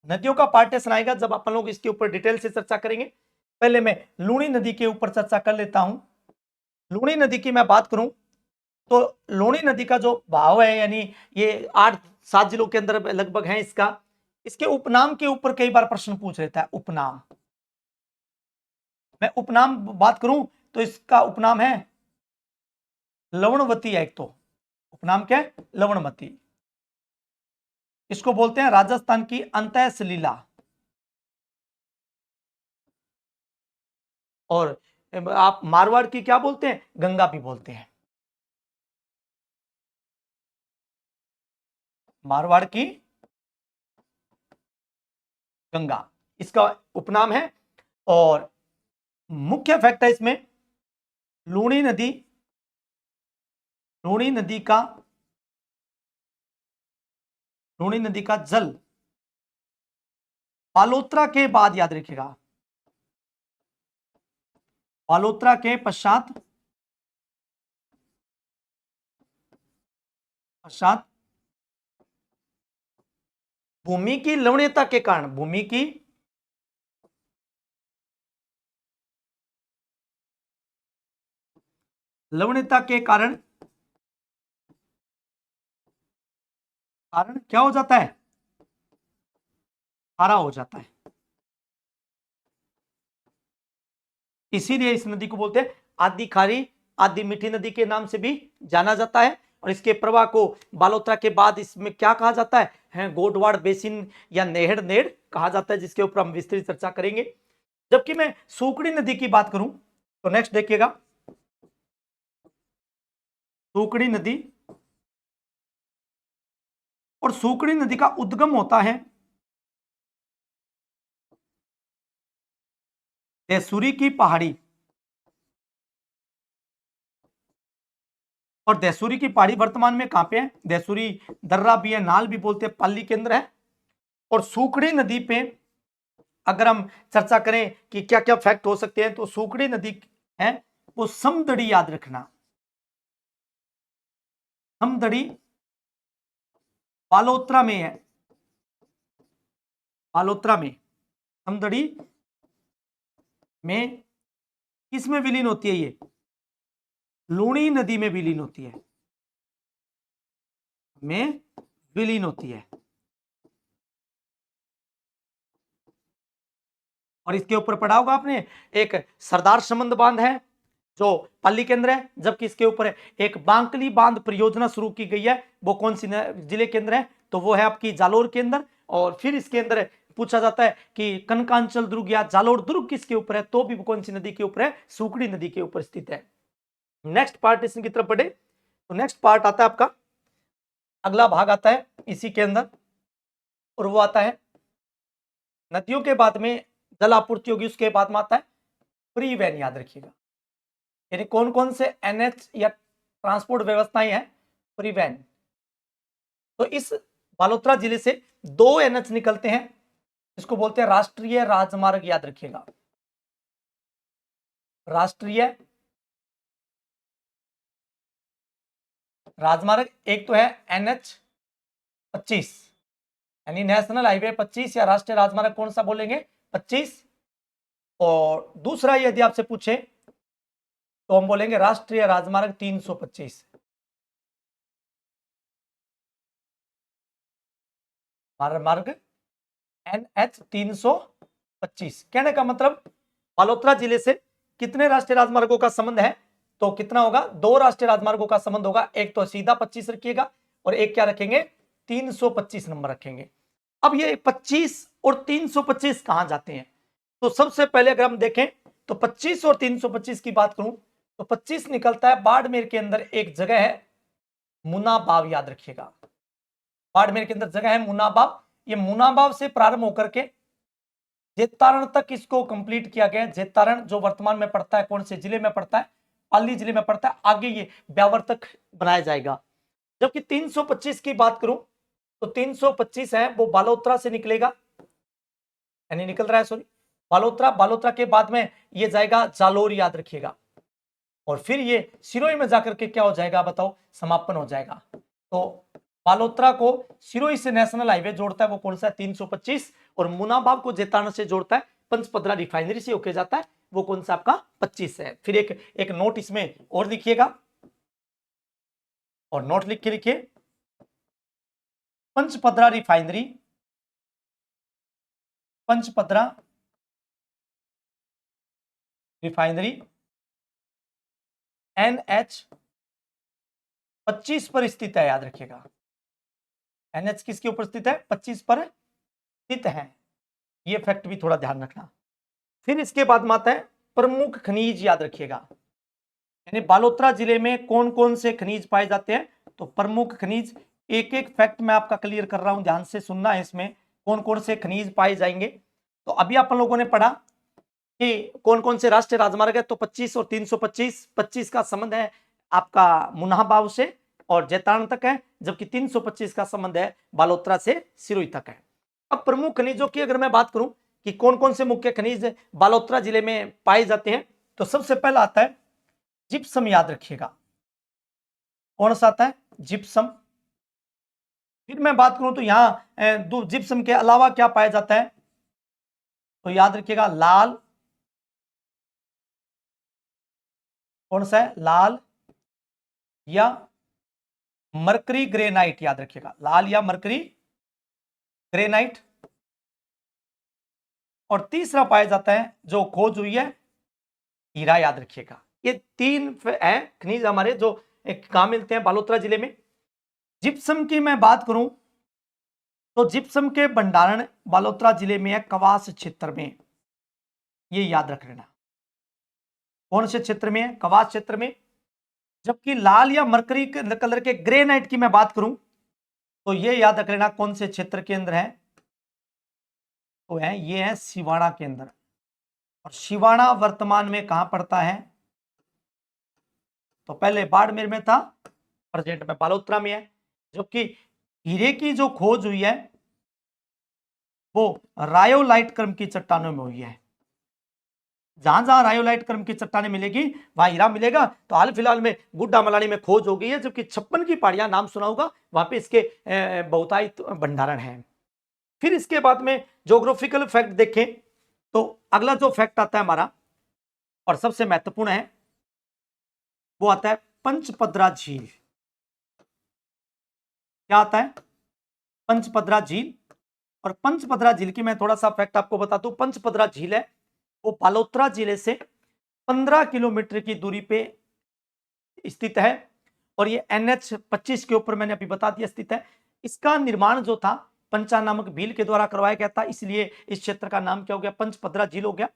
नदियों का पार्टीशन आएगा जब अपन लोग इसके ऊपर डिटेल से चर्चा करेंगे। पहले मैं लूनी नदी के ऊपर चर्चा कर लेता हूं। लूनी नदी की मैं बात करूं तो लूनी नदी का जो भाव है, यानी ये 8-7 जिलों के अंदर लगभग है, इसके उपनाम के ऊपर कई बार प्रश्न पूछ लेता है। उपनाम, मैं उपनाम बात करूं तो इसका उपनाम है लवणवती है। एक तो उपनाम क्या है, लवणवती। इसको बोलते हैं राजस्थान की अंतः सलीला, और आप मारवाड़ की क्या बोलते हैं, गंगा भी बोलते हैं, मारवाड़ की गंगा इसका उपनाम है। और मुख्य फैक्ट है इसमें, लूनी नदी का जल बालोतरा के बाद, याद रखिएगा, बालोतरा के पश्चात भूमि की लवणीयता के कारण, लवणता के कारण क्या हो जाता है, खारा हो जाता है। इसीलिए इस नदी को बोलते हैं आदि खारी आदि मीठी नदी के नाम से भी जाना जाता है। और इसके प्रवाह को बालोतरा के बाद इसमें क्या कहा जाता है, गोडवाड़ बेसिन या नेहड़ नेड़ कहा जाता है, जिसके ऊपर हम विस्तृत चर्चा करेंगे। जबकि मैं सूकड़ी नदी की बात करूं तो नेक्स्ट देखिएगा, सूकड़ी नदी, और सूकड़ी नदी का उद्गम होता है देसूरी की पहाड़ी, और देसूरी की पहाड़ी वर्तमान में कहां पे है, देसूरी दर्रा भी है, नाल भी बोलते हैं, पाली केंद्र है। और सूकड़ी नदी पे अगर हम चर्चा करें कि क्या क्या फैक्ट हो सकते हैं, तो सूकड़ी नदी है वो समदड़ी, याद रखना, समदड़ी बालोतरा में है, बालोतरा में, समदड़ी में किसमें विलीन होती है, ये लूणी नदी में विलीन होती है, में विलीन होती है। और इसके ऊपर पढ़ा होगा आपने, एक सरदार संबंध बांध है जो पाली केंद्र है, जबकि इसके ऊपर एक बांकली बांध परियोजना शुरू की गई है, वो कौन सी जिले के अंदर है, तो वो है आपकी जालोर के अंदर। और फिर इसके अंदर पूछा जाता है कि कनकांचल दुर्ग या जालोर दुर्ग किसके ऊपर है, तो भी कौन सी नदी के ऊपर है, सूकड़ी नदी के ऊपर स्थित है। नेक्स्ट पार्ट इसकी तरफ पढ़े तो नेक्स्ट पार्ट आता है आपका, अगला भाग आता है इसी के अंदर, और वो आता है नदियों के बाद में जल आपूर्ति होगी, उसके बाद में आता है फ्री वैन, याद रखिएगा, यानी कौन कौन से एनएच या ट्रांसपोर्ट व्यवस्थाएं हैं, फ्री वैन। तो इस बालोतरा जिले से 2 एनएच निकलते हैं, इसको बोलते हैं राष्ट्रीय राजमार्ग, याद रखिएगा, राष्ट्रीय राजमार्ग। एक तो है एनएच 25, यानी नेशनल हाईवे 25, या राष्ट्रीय राजमार्ग कौन सा बोलेंगे, 25। और दूसरा यदि आपसे पूछे तो हम बोलेंगे राष्ट्रीय राजमार्ग 325, मार्ग NH 325। कहने का मतलब बालोतरा जिले से कितने राष्ट्रीय राजमार्गों का संबंध है, तो कितना होगा, 2 राष्ट्रीय राजमार्गों का संबंध होगा, एक तो सीधा 25 रखिएगा और एक क्या रखेंगे, 325 नंबर रखेंगे। अब ये 25 और 325 कहां जाते हैं, तो सबसे पहले अगर हम देखें तो 25 और 325 की बात करूं तो 25 निकलता है बाड़मेर के अंदर, एक जगह है मुनाबाव, याद रखिएगा, बाड़मेर के अंदर जगह है मुनाबाव। ये मुनाबाव से प्रारंभ होकर के जेतारण तक इसको कंप्लीट किया गया। जेतारण जो वर्तमान में पड़ता है, कौन से जिले में पड़ता है, पाली जिले में पड़ता है, आगे ये ब्यावर तक बनाया जाएगा। जबकि 325 की बात करूं तो 325 है वो बालोतरा से निकलेगा, यानी निकल रहा है, सॉरी, बालोतरा, बालोतरा के बाद में ये जाएगा जालोर, याद रखिएगा, और फिर ये सिरोही में जाकर के क्या हो जाएगा बताओ, समापन हो जाएगा। तो बालोतरा को सिरोही से नेशनल हाईवे जोड़ता है, वो कौन सा है, 325, और मुनाबाव को जेतारण से जोड़ता है, पंचपदरा रिफाइनरी से होके जाता है, वो कौन सा आपका 25 है। फिर एक नोट इसमें और लिखिएगा, और नोट लिख के लिखिए, Pachpadra refinery, Pachpadra refinery NH 25 पर स्थित है, याद रखिएगा, NH किसके ऊपर स्थित है, 25 पर स्थित है, ये फैक्ट भी थोड़ा ध्यान रखना। फिर इसके बाद में आता है प्रमुख खनिज, याद रखिएगा, यानी बालोतरा जिले में कौन कौन से खनिज पाए जाते हैं, तो प्रमुख खनिज, एक एक फैक्ट मैं आपका क्लियर कर रहा हूं, ध्यान से सुनना है, इसमें कौन कौन से खनिज पाए जाएंगे। तो अभी अपन लोगों ने पढ़ा कि कौन कौन से राष्ट्रीय राजमार्ग है, तो 25 और 325, 25 का संबंध है आपका मुनाबाव से और जैतारण तक है, जबकि 325 का संबंध है बालोतरा से सिरोही तक है। अब प्रमुख खनिजों की अगर मैं बात करूं कि कौन कौन से मुख्य खनिज बालोतरा जिले में पाए जाते हैं, तो सबसे पहला आता है जिप्सम, याद रखिएगा, कौन सा आता है, जिप्सम। फिर मैं बात करूं तो यहां जिप्सम के अलावा क्या पाया जाता है, तो याद रखिएगा लाल, कौन सा है, लाल या मरकरी ग्रेनाइट, याद रखिएगा, लाल या मरकरी ग्रेनाइट। और तीसरा पाया जाता है जो खोज हुई है, हीरा, याद रखिएगा। ये 3 है खनिज हमारे जो कहां मिलते हैं, बालोतरा जिले में। जिप्सम की मैं बात करूं तो जिप्सम के भंडारण बालोतरा जिले में है, कवास क्षेत्र में, ये याद रख लेना। कौन से क्षेत्र में है, कवास क्षेत्र में। जबकि लाल या मरकरी कलर के ग्रेनाइट की मैं बात करूं तो ये याद रख लेना कौन से क्षेत्र के अंदर है, तो है ये है सिवाना के अंदर। और सिवाना वर्तमान में कहां पड़ता है, तो पहले बाड़मेर में था, प्रेजेंट में बालोतरा में है। जबकि हीरे की जो खोज हुई है वो रायोलाइट क्रम की चट्टानों में हुई है। जहां जहां रायोलाइट क्रम की चट्टानें मिलेगी वहां हीरा मिलेगा। तो हाल फिलहाल में गुड्डा मलानी में खोज हो गई है, जबकि 56 की पहाड़ियां नाम सुना होगा, वहां पे इसके बहुतायत भंडारण है। फिर इसके बाद में ज्योग्राफिकल फैक्ट देखें तो अगला जो फैक्ट आता है हमारा और सबसे महत्वपूर्ण है वो आता है पंचपदरा झील। क्या आता है, पंचपदरा झील। और पंचपदरा झील की मैं थोड़ा सा फैक्ट आपको बता दूं। पंचपदरा झील है वो बालोतरा जिले से 15 किलोमीटर की दूरी पे स्थित है और ये NH 25 के ऊपर मैंने अभी बता दिया स्थित है। इसका निर्माण जो था पंचा नामक भील के द्वारा करवाया गया था, इसलिए इस क्षेत्र का नाम क्या हो गया, पंचपदरा झील हो गया।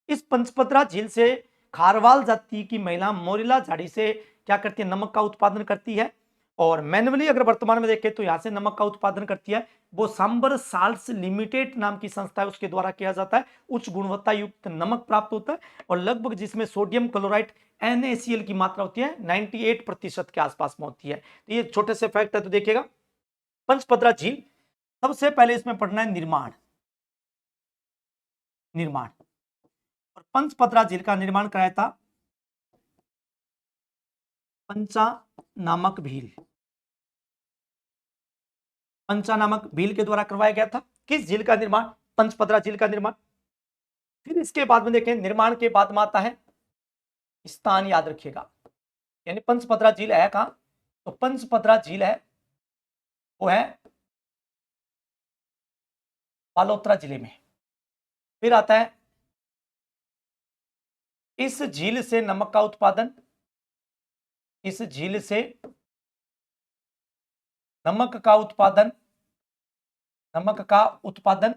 इस पंचपदरा झील से खारवाल जाति की महिला मोरिला झाड़ी से क्या करती है, नमक का उत्पादन करती है। और मैनुअली अगर वर्तमान में देखें तो यहां से नमक का उत्पादन करती है वो सांबर साल्ट्स लिमिटेड नाम की संस्था है, उसके द्वारा किया जाता है। उच्च गुणवत्ता युक्त नमक प्राप्त होता है और लगभग जिसमें सोडियम क्लोराइड NaCl की मात्रा होती है 98% के आसपास में होती है। तो ये छोटे से फैक्ट है, तो देखिएगा पंचपदरा झील। सबसे पहले इसमें पढ़ना है निर्माण। निर्माण और पंचपदरा झील का निर्माण कराया था पंचा नामक भील। पंचा नामक भील के द्वारा करवाया गया था। किस झील का निर्माण, पंचपदरा झील का निर्माण। फिर इसके बाद में देखें निर्माण के बाद में आता है स्थान, याद रखिएगा। यानी पंचपदरा झील है कहां, तो पंचपदरा झील है वो है बालोतरा जिले में। फिर आता है इस झील से नमक का उत्पादन, इस झील से नमक का उत्पादन, नमक का उत्पादन,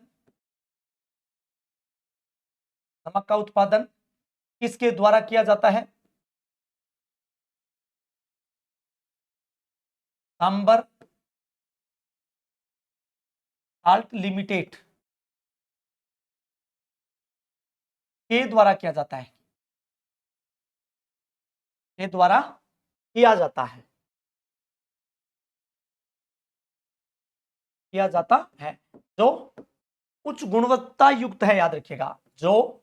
नमक का उत्पादन किसके द्वारा किया जाता है, सांबर साल्ट लिमिटेड के द्वारा किया जाता है, के द्वारा किया जाता है, किया जाता है, जो उच्च गुणवत्ता युक्त है, याद रखिएगा, जो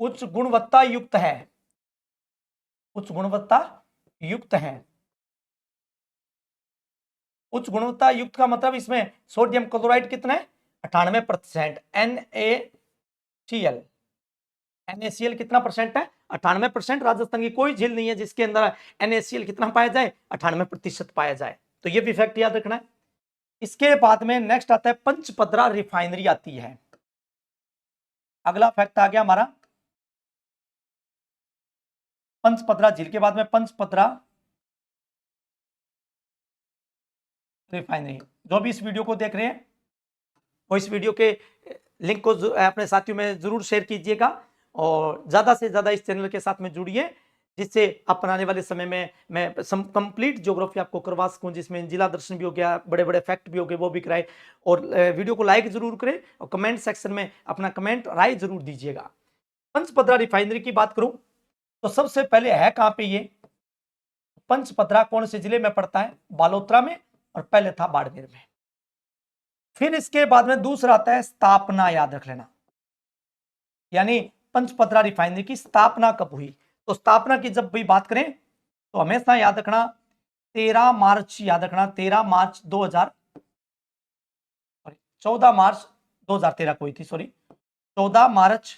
उच्च गुणवत्ता युक्त है, उच्च गुणवत्ता युक्त है। उच्च गुणवत्ता युक्त का मतलब इसमें सोडियम क्लोराइड कितना है, 98%। NaCl कितना परसेंट है, 98%। राजस्थान की कोई झील नहीं है जिसके अंदर NaCl कितना पाया जाए, 98% पाया जाए। तो ये भी फैक्ट याद रखना है। इसके बाद में नेक्स्ट आता है पंचपदरा रिफाइनरी आती है। अगला फैक्ट आ गया हमारा पंचपदरा झील के बाद में पंचपदरा रिफाइनरी। जो भी इस वीडियो को देख रहे हैं वो इस वीडियो के लिंक को अपने साथियों में जरूर शेयर कीजिएगा और ज्यादा से ज्यादा इस चैनल के साथ में जुड़िए, जिससे अपन आने वाले समय में मैं कंप्लीट ज्योग्राफी आपको करवा सकूं, जिसमें जिला दर्शन भी हो गया, बड़े बड़े फैक्ट भी हो गए, वो भी कराए। और वीडियो को लाइक जरूर करें और कमेंट सेक्शन में अपना कमेंट राय जरूर दीजिएगा। पंचपदरा रिफाइनरी की बात करूं तो सबसे पहले है कहां पे ये, पंचपदरा कौन से जिले में पड़ता है, बालोतरा में, और पहले था बाड़मेर में। फिर इसके बाद में दूसरा आता है स्थापना, याद रख लेना। यानी पंचपदरा रिफाइनरी की स्थापना कब हुई, तो स्थापना की जब भी बात करें तो हमेशा याद रखना 13 मार्च, याद रखना 13 मार्च 2000 14 मार्च 2013 को हुई थी, सॉरी 14 मार्च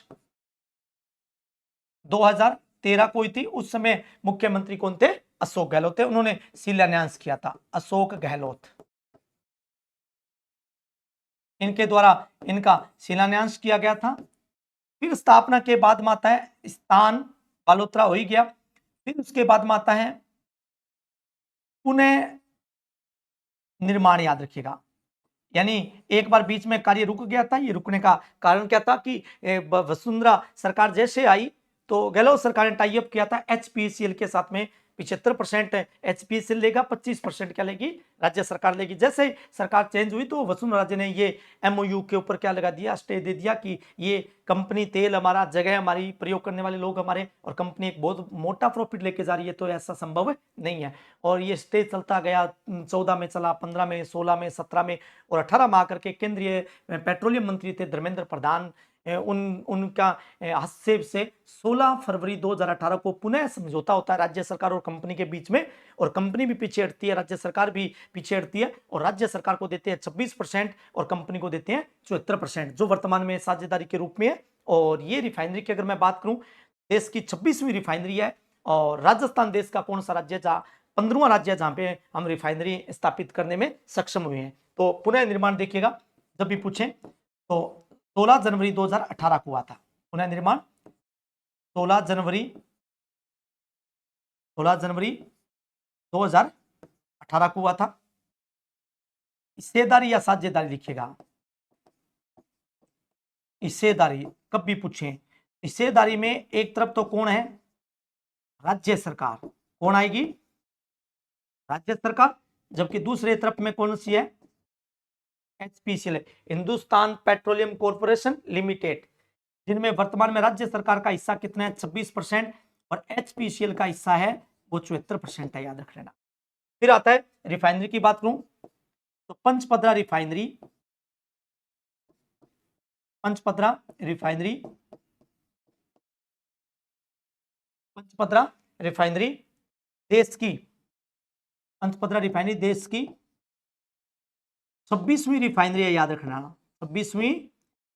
2013 को हुई थी। उस समय मुख्यमंत्री कौन थे? अशोक गहलोत थे। उन्होंने शिलान्यास किया था, अशोक गहलोत, इनके द्वारा इनका शिलान्यास किया गया था। फिर स्थापना के बाद माता है स्थान बालोतरा हो ही गया। फिर उसके बाद माता है पुनः निर्माण, याद रखिएगा। यानी एक बार बीच में कार्य रुक गया था। ये रुकने का कारण क्या था कि वसुंधरा सरकार जैसे आई तो गहलोत सरकार ने टाई अप किया था एचपीसीएल के साथ में। 75% एचपीसीएल लेगा, 25% क्या लेगी? राज्य सरकार लेगी। जैसे ही सरकार चेंज हुई तो वसुंधरा राजे ने ये एमओयू के ऊपर क्या लगा दिया? स्टे दे दिया कि ये कंपनी तेल हमारा, जगह हमारी, प्रयोग करने वाले लोग हमारे, और कंपनी एक बहुत मोटा प्रॉफिट लेके जा रही है, तो ऐसा संभव नहीं है। और ये स्टे चलता गया। 14 में चला, 15 में, 16 में, 17 में, और 18 में आकर के केंद्रीय पेट्रोलियम मंत्री थे धर्मेंद्र प्रधान, उनका हस्तक्षेप से 16 फरवरी 2018 को पुनः समझौता होता है राज्य सरकार और कंपनी के बीच में। और कंपनी भी पीछे हटती है, राज्य सरकार भी पीछे हटती है, और राज्य सरकार को देते हैं 26% और कंपनी को देते हैं 74%, जो वर्तमान में साझेदारी के रूप में है। और ये रिफाइनरी की अगर मैं बात करूं, देश की 26वीं रिफाइनरी है। और राजस्थान देश का कौन सा राज्य है जहां 15वां राज्य है जहां पे हम रिफाइनरी स्थापित करने में सक्षम हुए हैं। तो पुनः निर्माण देखिएगा, जब भी पूछें तो 16 जनवरी 2018 को हुआ था पुनः निर्माण। 16 जनवरी 2018 को हुआ था। हिस्सेदारी या साझेदारी लिखिएगा। हिस्सेदारी कब भी पूछें, हिस्सेदारी में एक तरफ तो कौन है? राज्य सरकार। कौन आएगी? राज्य सरकार। जबकि दूसरे तरफ में कौन सी है? HPCL, Hindustan petroleum corporation limited, जिनमें वर्तमान में राज्य सरकार का हिस्सा कितना है? 26%, और एचपीसीएल का हिस्सा है वो 74% है, याद रख लेना। फिर आता है रिफाइनरी की बात करूं तो Pachpadra refinery, Pachpadra refinery, Pachpadra refinery देश की, पंचपदरा रिफाइनरी देश की 26वीं रिफाइनरी है, याद रखना। 26वीं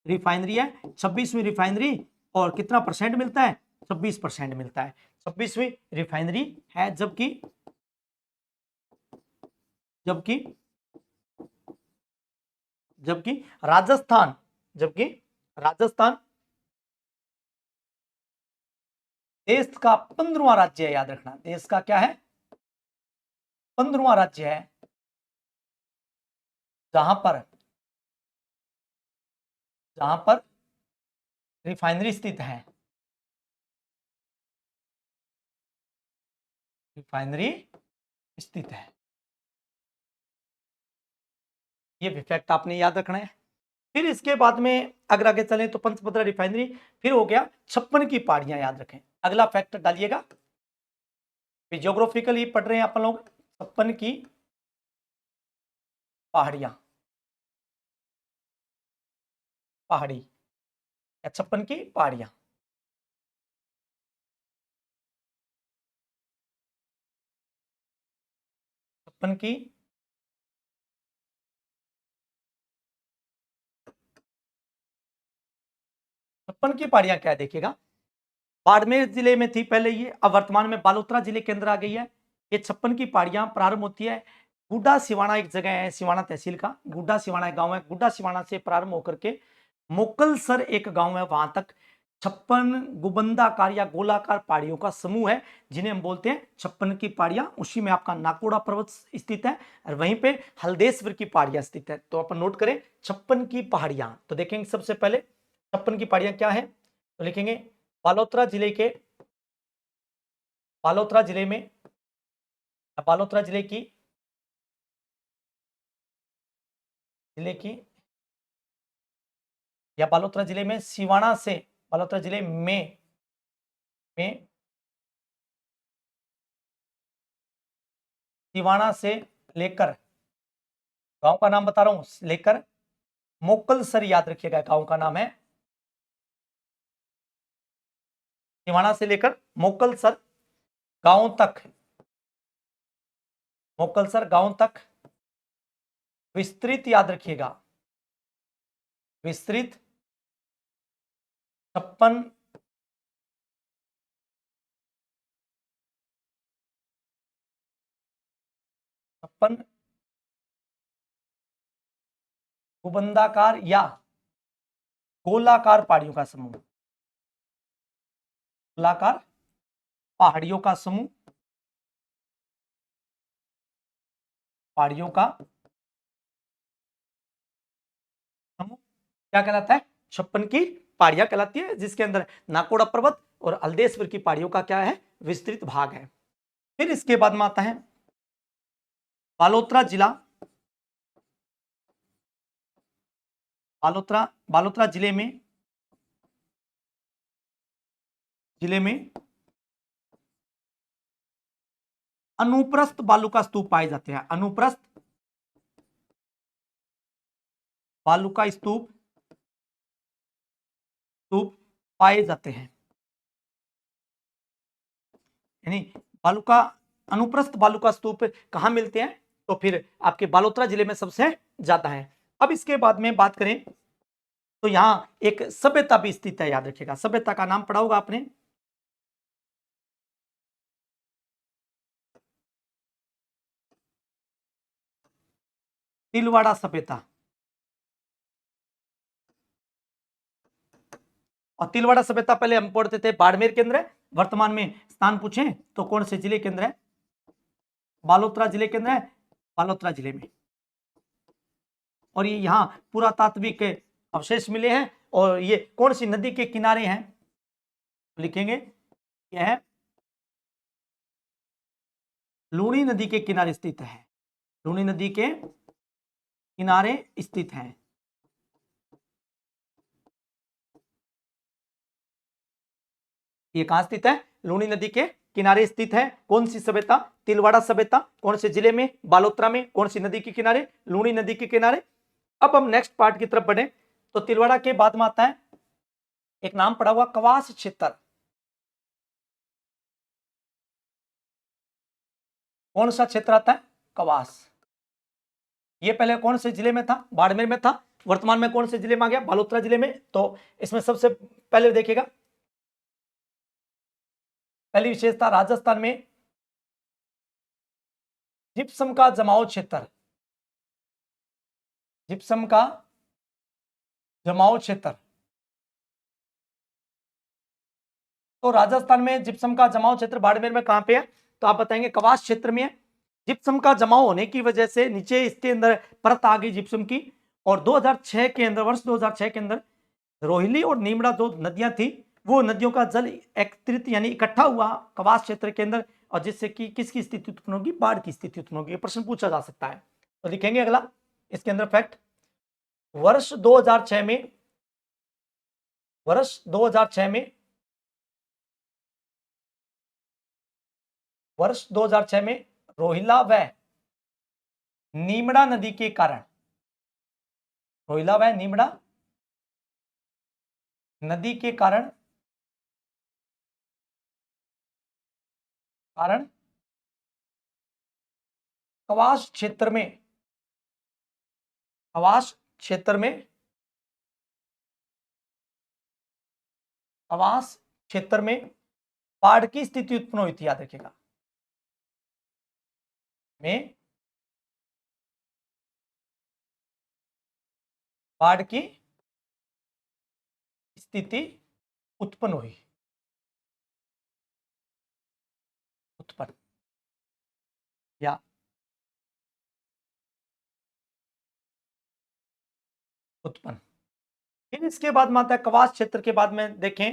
रिफाइनरी है, 26वीं रिफाइनरी, और कितना परसेंट मिलता है? 26% मिलता है। 26वीं रिफाइनरी है। जबकि जबकि जबकि राजस्थान, जबकि राजस्थान देश का 15वां राज्य है, याद रखना। देश का क्या है? 15वां राज्य है जहां पर रिफाइनरी स्थित है। रिफाइनरी स्थित है, ये फैक्ट आपने याद रखना है। फिर इसके बाद में अगर आगे चलें तो पंचपदरा रिफाइनरी, फिर हो गया 56 की पहाड़ियां, याद रखें। अगला फैक्ट डालिएगा, ज्योग्राफिकली पढ़ रहे हैं अपन लोग। 56 की पहाड़ियां, पहाड़ी या 56 की पहाड़ियां। छप्पन की पहाड़ियां क्या है देखिएगा। बाड़मेर जिले में थी पहले ये, अब वर्तमान में बालोतरा जिले के अंदर आ गई है। ये 56 की पहाड़ियां प्रारंभ होती है गुड्डा सिवाना, एक जगह है सिवाना तहसील का, गुड्डा सिवाना एक गांव है। गुड्डा सिवाना से प्रारंभ होकर के मोकलसर एक गांव है, वहां तक 56 गुबंदाकार या गोलाकार पहाड़ियों का समूह है, जिन्हें हम बोलते हैं 56 की पहाड़ियां। उसी में आपका नाकोड़ा पर्वत स्थित है, और वहीं पे हल्देश्वर की पहाड़ियां स्थित है। तो अपन नोट करें 56 की पहाड़ियां, तो देखेंगे सबसे पहले 56 की पहाड़ियां क्या है, तो लिखेंगे बालोतरा जिले के, बालोतरा जिले में, बालोतरा जिले की या बालोतरा जिले में सिवाना से, बालोतरा जिले में सिवाना से लेकर, गांव का नाम बता रहा हूं, लेकर मोकलसर, याद रखिएगा गांव का नाम है। सिवाना से लेकर मोकलसर गांव तक, मोकलसर गांव तक विस्तृत, याद रखिएगा, विस्तृत 56 छप्पन भूबंधाकार या गोलाकार पहाड़ियों का समूह, गोलाकार पहाड़ियों का समूह, पहाड़ियों का समूह क्या कहलाता है? 56 की पहाड़ियां कहलाती है, जिसके अंदर नाकोड़ा पर्वत और हल्देश्वर की पहाड़ियों का क्या है? विस्तृत भाग है। फिर इसके बाद में आता है बालोतरा जिला। बालोतरा जिले में अनुप्रस्थ बालू का स्तूप पाए जाते हैं। अनुप्रस्थ बालू का स्तूप पाए जाते हैं, यानी बालू का अनुप्रस्थ बालू का स्तूप कहां मिलते हैं? तो फिर आपके बालोतरा जिले में सबसे ज्यादा है। अब इसके बाद में बात करें तो यहां एक सभ्यता भी स्थित है, याद रखिएगा। सभ्यता का नाम पढ़ा होगा आपने, तिलवाड़ा सभ्यता। और तिलवाड़ा सभ्यता पहले हम पढ़ते थे बाड़मेर के अंदर है, वर्तमान में स्थान पूछे तो कौन से जिले के अंदर है? बालोतरा जिले के अंदर है, बालोतरा जिले में। और ये यहाँ पुरातात्विक अवशेष मिले हैं। और ये कौन सी नदी के किनारे हैं? लिखेंगे यह है लूणी नदी के किनारे स्थित है, लूणी नदी के किनारे स्थित है। ये कहां स्थित है? लूणी नदी के किनारे स्थित है। कौन सी सभ्यता? तिलवाड़ा सभ्यता। कौन से जिले में? बालोतरा में। कौन सी नदी के किनारे? लूणी नदी के किनारे। अब हम नेक्स्ट पार्ट की तरफ बढ़े तो तिलवाड़ा के बाद में आता है एक नाम पड़ा हुआ कवास क्षेत्र। कौन सा क्षेत्र आता है? कवास। ये पहले कौन से जिले में था? बाड़मेर में था। वर्तमान में कौन से जिले में आ गया? बालोतरा जिले में। तो इसमें सबसे पहले देखिएगा, पहली विशेषता राजस्थान में जिप्सम का जमाव क्षेत्र, जिप्सम का जमाव क्षेत्र। तो राजस्थान में जिप्सम का जमाव क्षेत्र बाड़मेर में कहां पे है? तो आप बताएंगे कवास क्षेत्र में है। जिप्सम का जमाव होने की वजह से नीचे इसके अंदर परत आ गई जिप्सम की। और 2006 के अंदर, वर्ष 2006 के अंदर रोहिली और नीमड़ा दो नदियां थी, वो नदियों का जल एकत्रित यानी इकट्ठा हुआ कवास क्षेत्र के अंदर, और जिससे कि किसकी स्थिति उत्पन्न होगी? बाढ़ की स्थिति उत्पन्न होगी। प्रश्न पूछा जा सकता है। तो लिखेंगे अगला इसके अंदर फैक्ट, वर्ष 2006 में, वर्ष 2006 में, वर्ष 2006 में रोहिला व नीमड़ा नदी के कारण, रोहिला व नीमड़ा नदी के कारण कवास क्षेत्र में, कवास क्षेत्र में, कवास क्षेत्र में बाढ़ की स्थिति उत्पन्न हुई थी। याद रखिएगा, में बाढ़ की स्थिति उत्पन्न हुई, उत्पन्न या उत्पन्न। फिर इसके बाद में आता है कवास क्षेत्र के बाद में देखें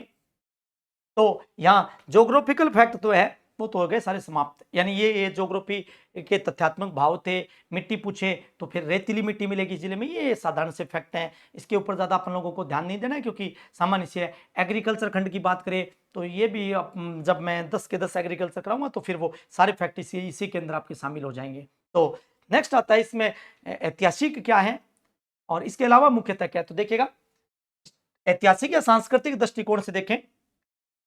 तो यहाँ ज्योग्राफिकल फैक्ट तो है वो तो हो गए सारे समाप्त। यानी ये ज्योग्राफी के तथ्यात्मक भाव थे। मिट्टी पूछे तो फिर रेतीली मिट्टी मिलेगी जिले में, ये साधारण से फैक्ट हैं। इसके ऊपर ज़्यादा अपन लोगों को ध्यान नहीं देना है, क्योंकि सामान्य से है। एग्रीकल्चर खंड की बात करें तो ये भी जब मैं 10 के 10 एग्रीकल्चर कराऊंगा तो फिर वो सारे फैक्ट इसी के अंदर आपके शामिल हो जाएंगे। तो नेक्स्ट आता है इसमें ऐतिहासिक क्या है और इसके अलावा मुख्यतः क्या है। तो देखिएगा, ऐतिहासिक या सांस्कृतिक दृष्टिकोण से देखें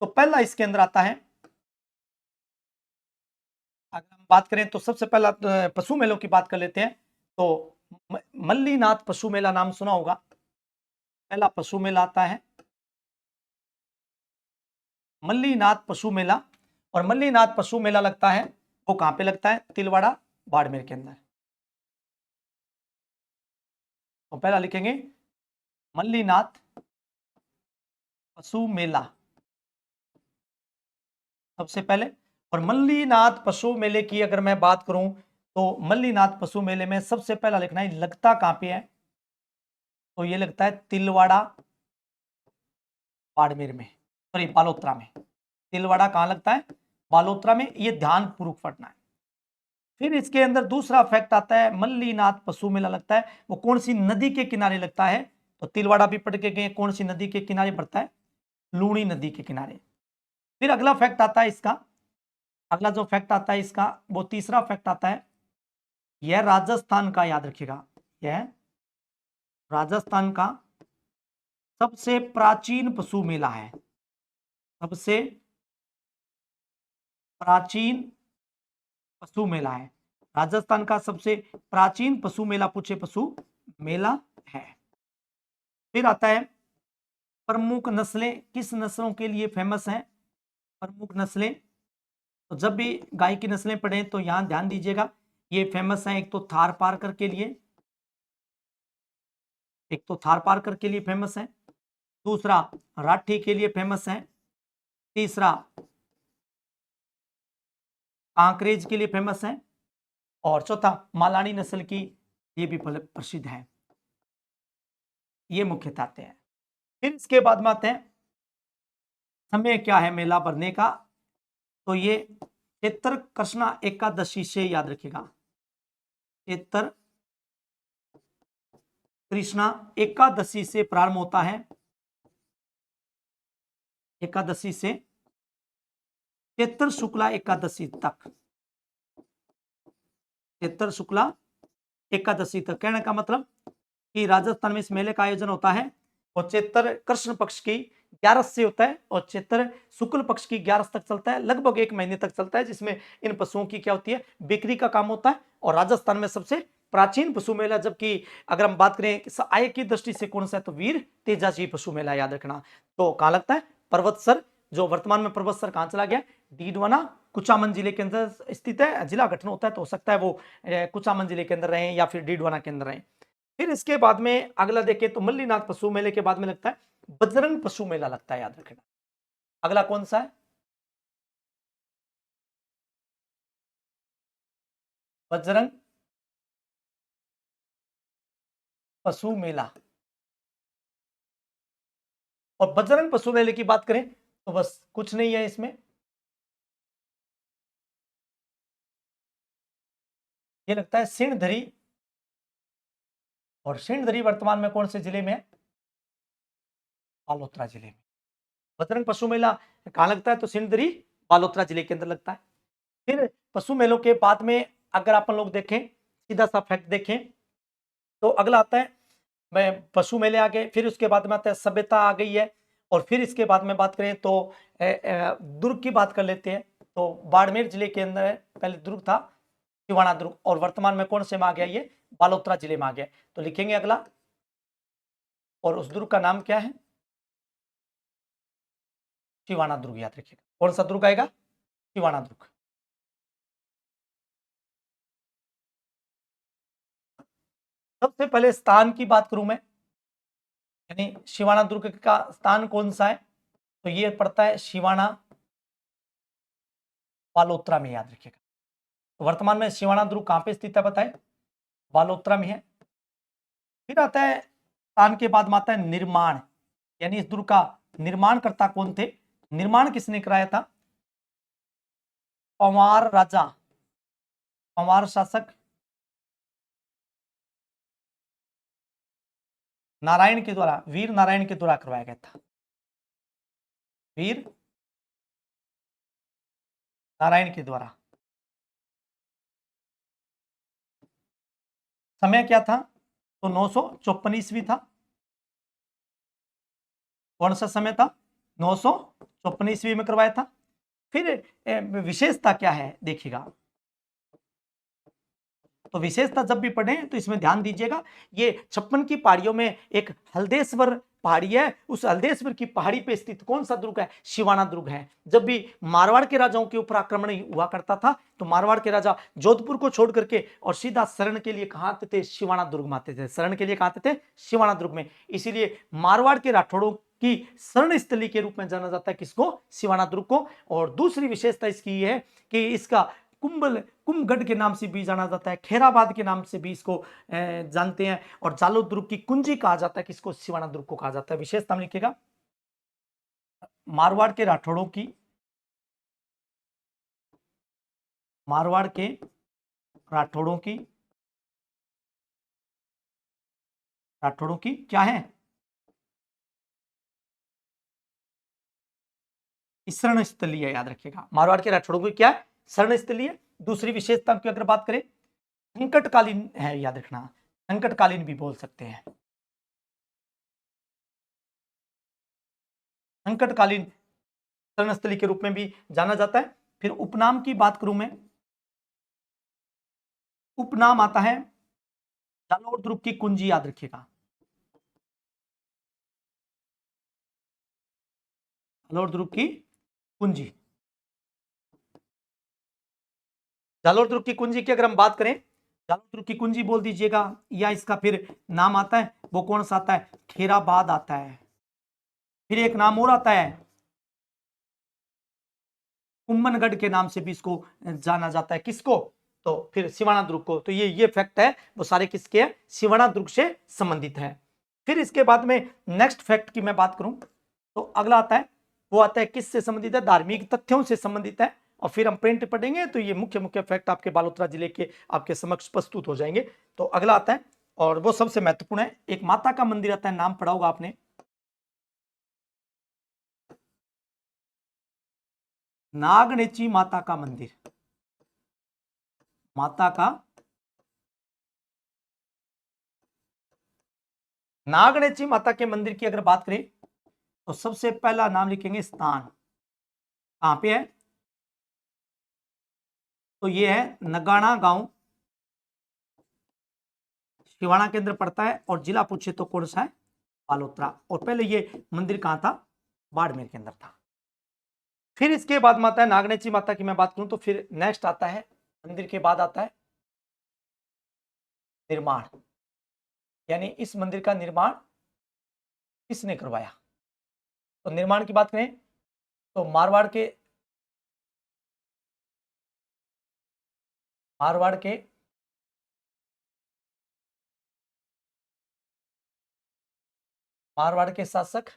तो पहला इसके अंदर आता है, अगर हम बात करें तो सबसे पहला पशु मेलों की बात कर लेते हैं। तो मल्लीनाथ पशु मेला नाम सुना होगा, पहला पशु मेला आता है मल्लीनाथ पशु मेला। और मल्लीनाथ पशु मेला लगता है वो कहां पे लगता है? तिलवाड़ा बाड़मेर के अंदर। तो पहला लिखेंगे मल्लीनाथ पशु मेला सबसे पहले। और मल्लीनाथ पशु मेले की अगर मैं बात करूं तो मल्लीनाथ पशु मेले में सबसे पहला लिखना है लगता कहां पे है, तो ये लगता है तिलवाड़ा बाड़मेर में, सॉरी बालोतरा में। तिलवाड़ा कहां लगता है? बालोतरा में, ये ध्यान पूर्वक पढ़ना है। फिर इसके अंदर दूसरा फैक्ट आता है मल्लीनाथ पशु मेला लगता है वो कौन सी नदी के किनारे लगता है, तो तिलवाड़ा भी पढ़ के गए, कौन सी नदी के किनारे पड़ता है? लूणी नदी के किनारे। फिर अगला फैक्ट आता है इसका, अगला जो फैक्ट आता है इसका वो तीसरा फैक्ट आता है, यह राजस्थान का, याद रखिएगा, यह राजस्थान का सबसे प्राचीन पशु मेला है, सबसे प्राचीन पशु मेला है, राजस्थान का सबसे प्राचीन पशु मेला, पूछे पशु मेला है। फिर आता है प्रमुख नस्लें किस नस्लों के लिए फेमस हैं? प्रमुख नस्लें, तो जब भी गाय की नस्लें पढ़े तो यहां ध्यान दीजिएगा, ये फेमस है, एक तो थार पारकर के लिए, एक तो थार पारकर के लिए फेमस है, दूसरा राठी के लिए फेमस है, तीसरा कांकरेज के लिए फेमस है, और चौथा मालानी नस्ल की, ये भी प्रसिद्ध है। ये मुख्यतः आते हैं। फिर इसके बाद में आते हैं समय क्या है मेला भरने का, तो ये चैत्र कृष्णा एकादशी से, याद रखिएगा, चैत्र कृष्णा एकादशी से प्रारंभ होता है, एकादशी से चैत्र शुक्ला एकादशी तक, चैत्र शुक्ला एकादशी तक। कहने का मतलब कि राजस्थान में इस मेले का आयोजन होता है और चैत्र कृष्ण पक्ष की 11 से होता है और चैत्र शुक्ल पक्ष की 11 तक चलता है, लगभग 1 महीने तक चलता है, जिसमें इन पशुओं की क्या होती है? बिक्री का काम होता है। और राजस्थान में सबसे प्राचीन पशु मेला, जबकि अगर हम बात करें आय की दृष्टि से कौन सा है, तो वीर तेजाजी पशु मेला, याद रखना। तो कहां लगता है? पर्वतसर, जो वर्तमान में पर्वतसर कहां चला गया? डीडवाना कुचामन जिले के अंदर स्थित है। जिला गठन होता है तो हो सकता है वो कुचामन जिले के अंदर रहे या फिर डीडवाना के अंदर रहे। फिर इसके बाद में अगला देखें तो मल्लीनाथ पशु मेले के बाद में लगता है बजरंग पशु मेला लगता है, याद रखना। अगला कौन सा है? बजरंग पशु मेला। और बजरंग पशु मेले की बात करें तो बस कुछ नहीं है इसमें, ये लगता है सिणधरी, और सिणधरी वर्तमान में कौन से जिले में है? बालोतरा जिले में। बजरंग पशु मेला कहां लगता है? तो सिणधरी बालोतरा जिले के अंदर लगता है। फिर पशु मेलों के बाद में अगर अपन लोग देखें, सीधा सा फैक्ट देखें, तो अगला आता है मैं पशु मेले आ गए, फिर उसके बाद में आता है सभ्यता आ गई है, और फिर इसके बाद में बात करें तो दुर्ग की बात कर लेते हैं। तो बाड़मेर जिले के अंदर पहले दुर्ग था, सिवाना दुर्ग, और वर्तमान में कौन से में आ गया? ये बालोतरा जिले में आ गया। तो लिखेंगे अगला, और उस दुर्ग का नाम क्या है? सिवाना दुर्ग, याद रखिएगा। कौन सा दुर्ग आएगा? सिवाना दुर्ग। सबसे पहले स्थान की बात करूं मैं, यानी शिवाना दुर्ग का स्थान कौन सा है, तो ये पड़ता है शिवाना बालोतरा में, याद रखिएगा। तो वर्तमान में शिवाना दुर्ग कहां पे स्थित है बताएं? बालोतरा में है। फिर आता है स्थान के बाद में आता है निर्माण, यानी इस दुर्ग का निर्माणकर्ता कौन थे? निर्माण किसने कराया था? पंवार राजा, पंवार शासक नारायण के द्वारा, वीर नारायण के द्वारा करवाया गया था, वीर नारायण के द्वारा। समय क्या था? तो 954 ईस्वी था। कौन सा समय था? 954 ईस्वी में करवाया था। फिर विशेषता क्या है देखिएगा, तो विशेषता जब भी पढ़ें तो इसमें ध्यान दीजिएगा, ये 56 की पहाड़ियों में एक हल्देश्वर पहाड़ी है, उस हल्देश्वर की पहाड़ी पे स्थित कौन सा दुर्ग है? शिवाना दुर्ग है। जब भी मारवाड़ के राजाओं के ऊपर आक्रमण हुआ करता था तो मारवाड़ के राजा जोधपुर को छोड़ करके और सीधा शरण के लिए कहां आते थे? शिवाना दुर्ग में आते थे। शरण के लिए कहां आते थे? शिवाना दुर्ग में। इसीलिए मारवाड़ के राठौड़ों की शरण स्थली के रूप में जाना जाता है किसको? शिवाना दुर्ग को। और दूसरी विशेषता इसकी है कि इसका कुंभगढ़ के नाम से भी जाना जाता है, खेराबाद के नाम से भी इसको जानते हैं, और जालोर दुर्ग की कुंजी कहा जाता है किसको? शिवाना दुर्ग को कहा जाता है। विशेषता में लिखिएगा, मारवाड़ के राठौड़ों की, मारवाड़ के राठौड़ों की, राठौड़ों की क्या है? शरण स्थली है, याद रखिएगा। मारवाड़ के राठौड़ों की क्या है? शरण स्थली है। दूसरी विशेषता की अगर बात करें, संकटकालीन है, याद रखना, संकटकालीन भी बोल सकते हैं, संकटकालीन शरणस्थली के रूप में भी जाना जाता है। फिर उपनाम की बात करूं मैं, उपनाम आता है जालोर दुर्ग की कुंजी, याद रखिएगा, जालोर दुर्ग की कुंजी। जालोर दुर्ग की कुंजी की अगर हम बात करें, जालोर दुर्ग की कुंजी बोल दीजिएगा, या इसका फिर नाम आता है वो कौन सा आता है? खेराबाद आता है। फिर एक नाम और आता है, कुम्भनगढ़ के नाम से भी इसको जाना जाता है, किसको? तो फिर शिवाना दुर्ग को। तो ये फैक्ट है वो सारे किसके हैं? शिवाना दुर्ग से संबंधित है। फिर इसके बाद में नेक्स्ट फैक्ट की मैं बात करूं तो अगला आता है, वो आता है किससे संबंधित है? धार्मिक तथ्यों से संबंधित है। और फिर हम प्रिंट पढ़ेंगे तो ये मुख्य मुख्य फैक्ट आपके बालोतरा जिले के आपके समक्ष प्रस्तुत हो जाएंगे। तो अगला आता है और वो सबसे महत्वपूर्ण है, एक माता का मंदिर आता है, नाम पढ़ा होगा आपने, नागनेची माता का मंदिर। माता का, नागनेची माता के मंदिर की अगर बात करें तो सबसे पहला नाम लिखेंगे स्थान, कहां पे है? तो ये है नगाना गांव, शिवाना के अंदर पड़ता है, और जिला पूछे तो कौन सा है? बालोतरा। और पहले ये मंदिर कहां था? बाड़मेर के अंदर था। फिर इसके बाद माता है नागनेची माता की मैं बात करूं तो फिर नेक्स्ट आता है, मंदिर के बाद आता है निर्माण, यानी इस मंदिर का निर्माण किसने करवाया? तो निर्माण की बात करें तो मारवाड़ के मारवाड़ के शासक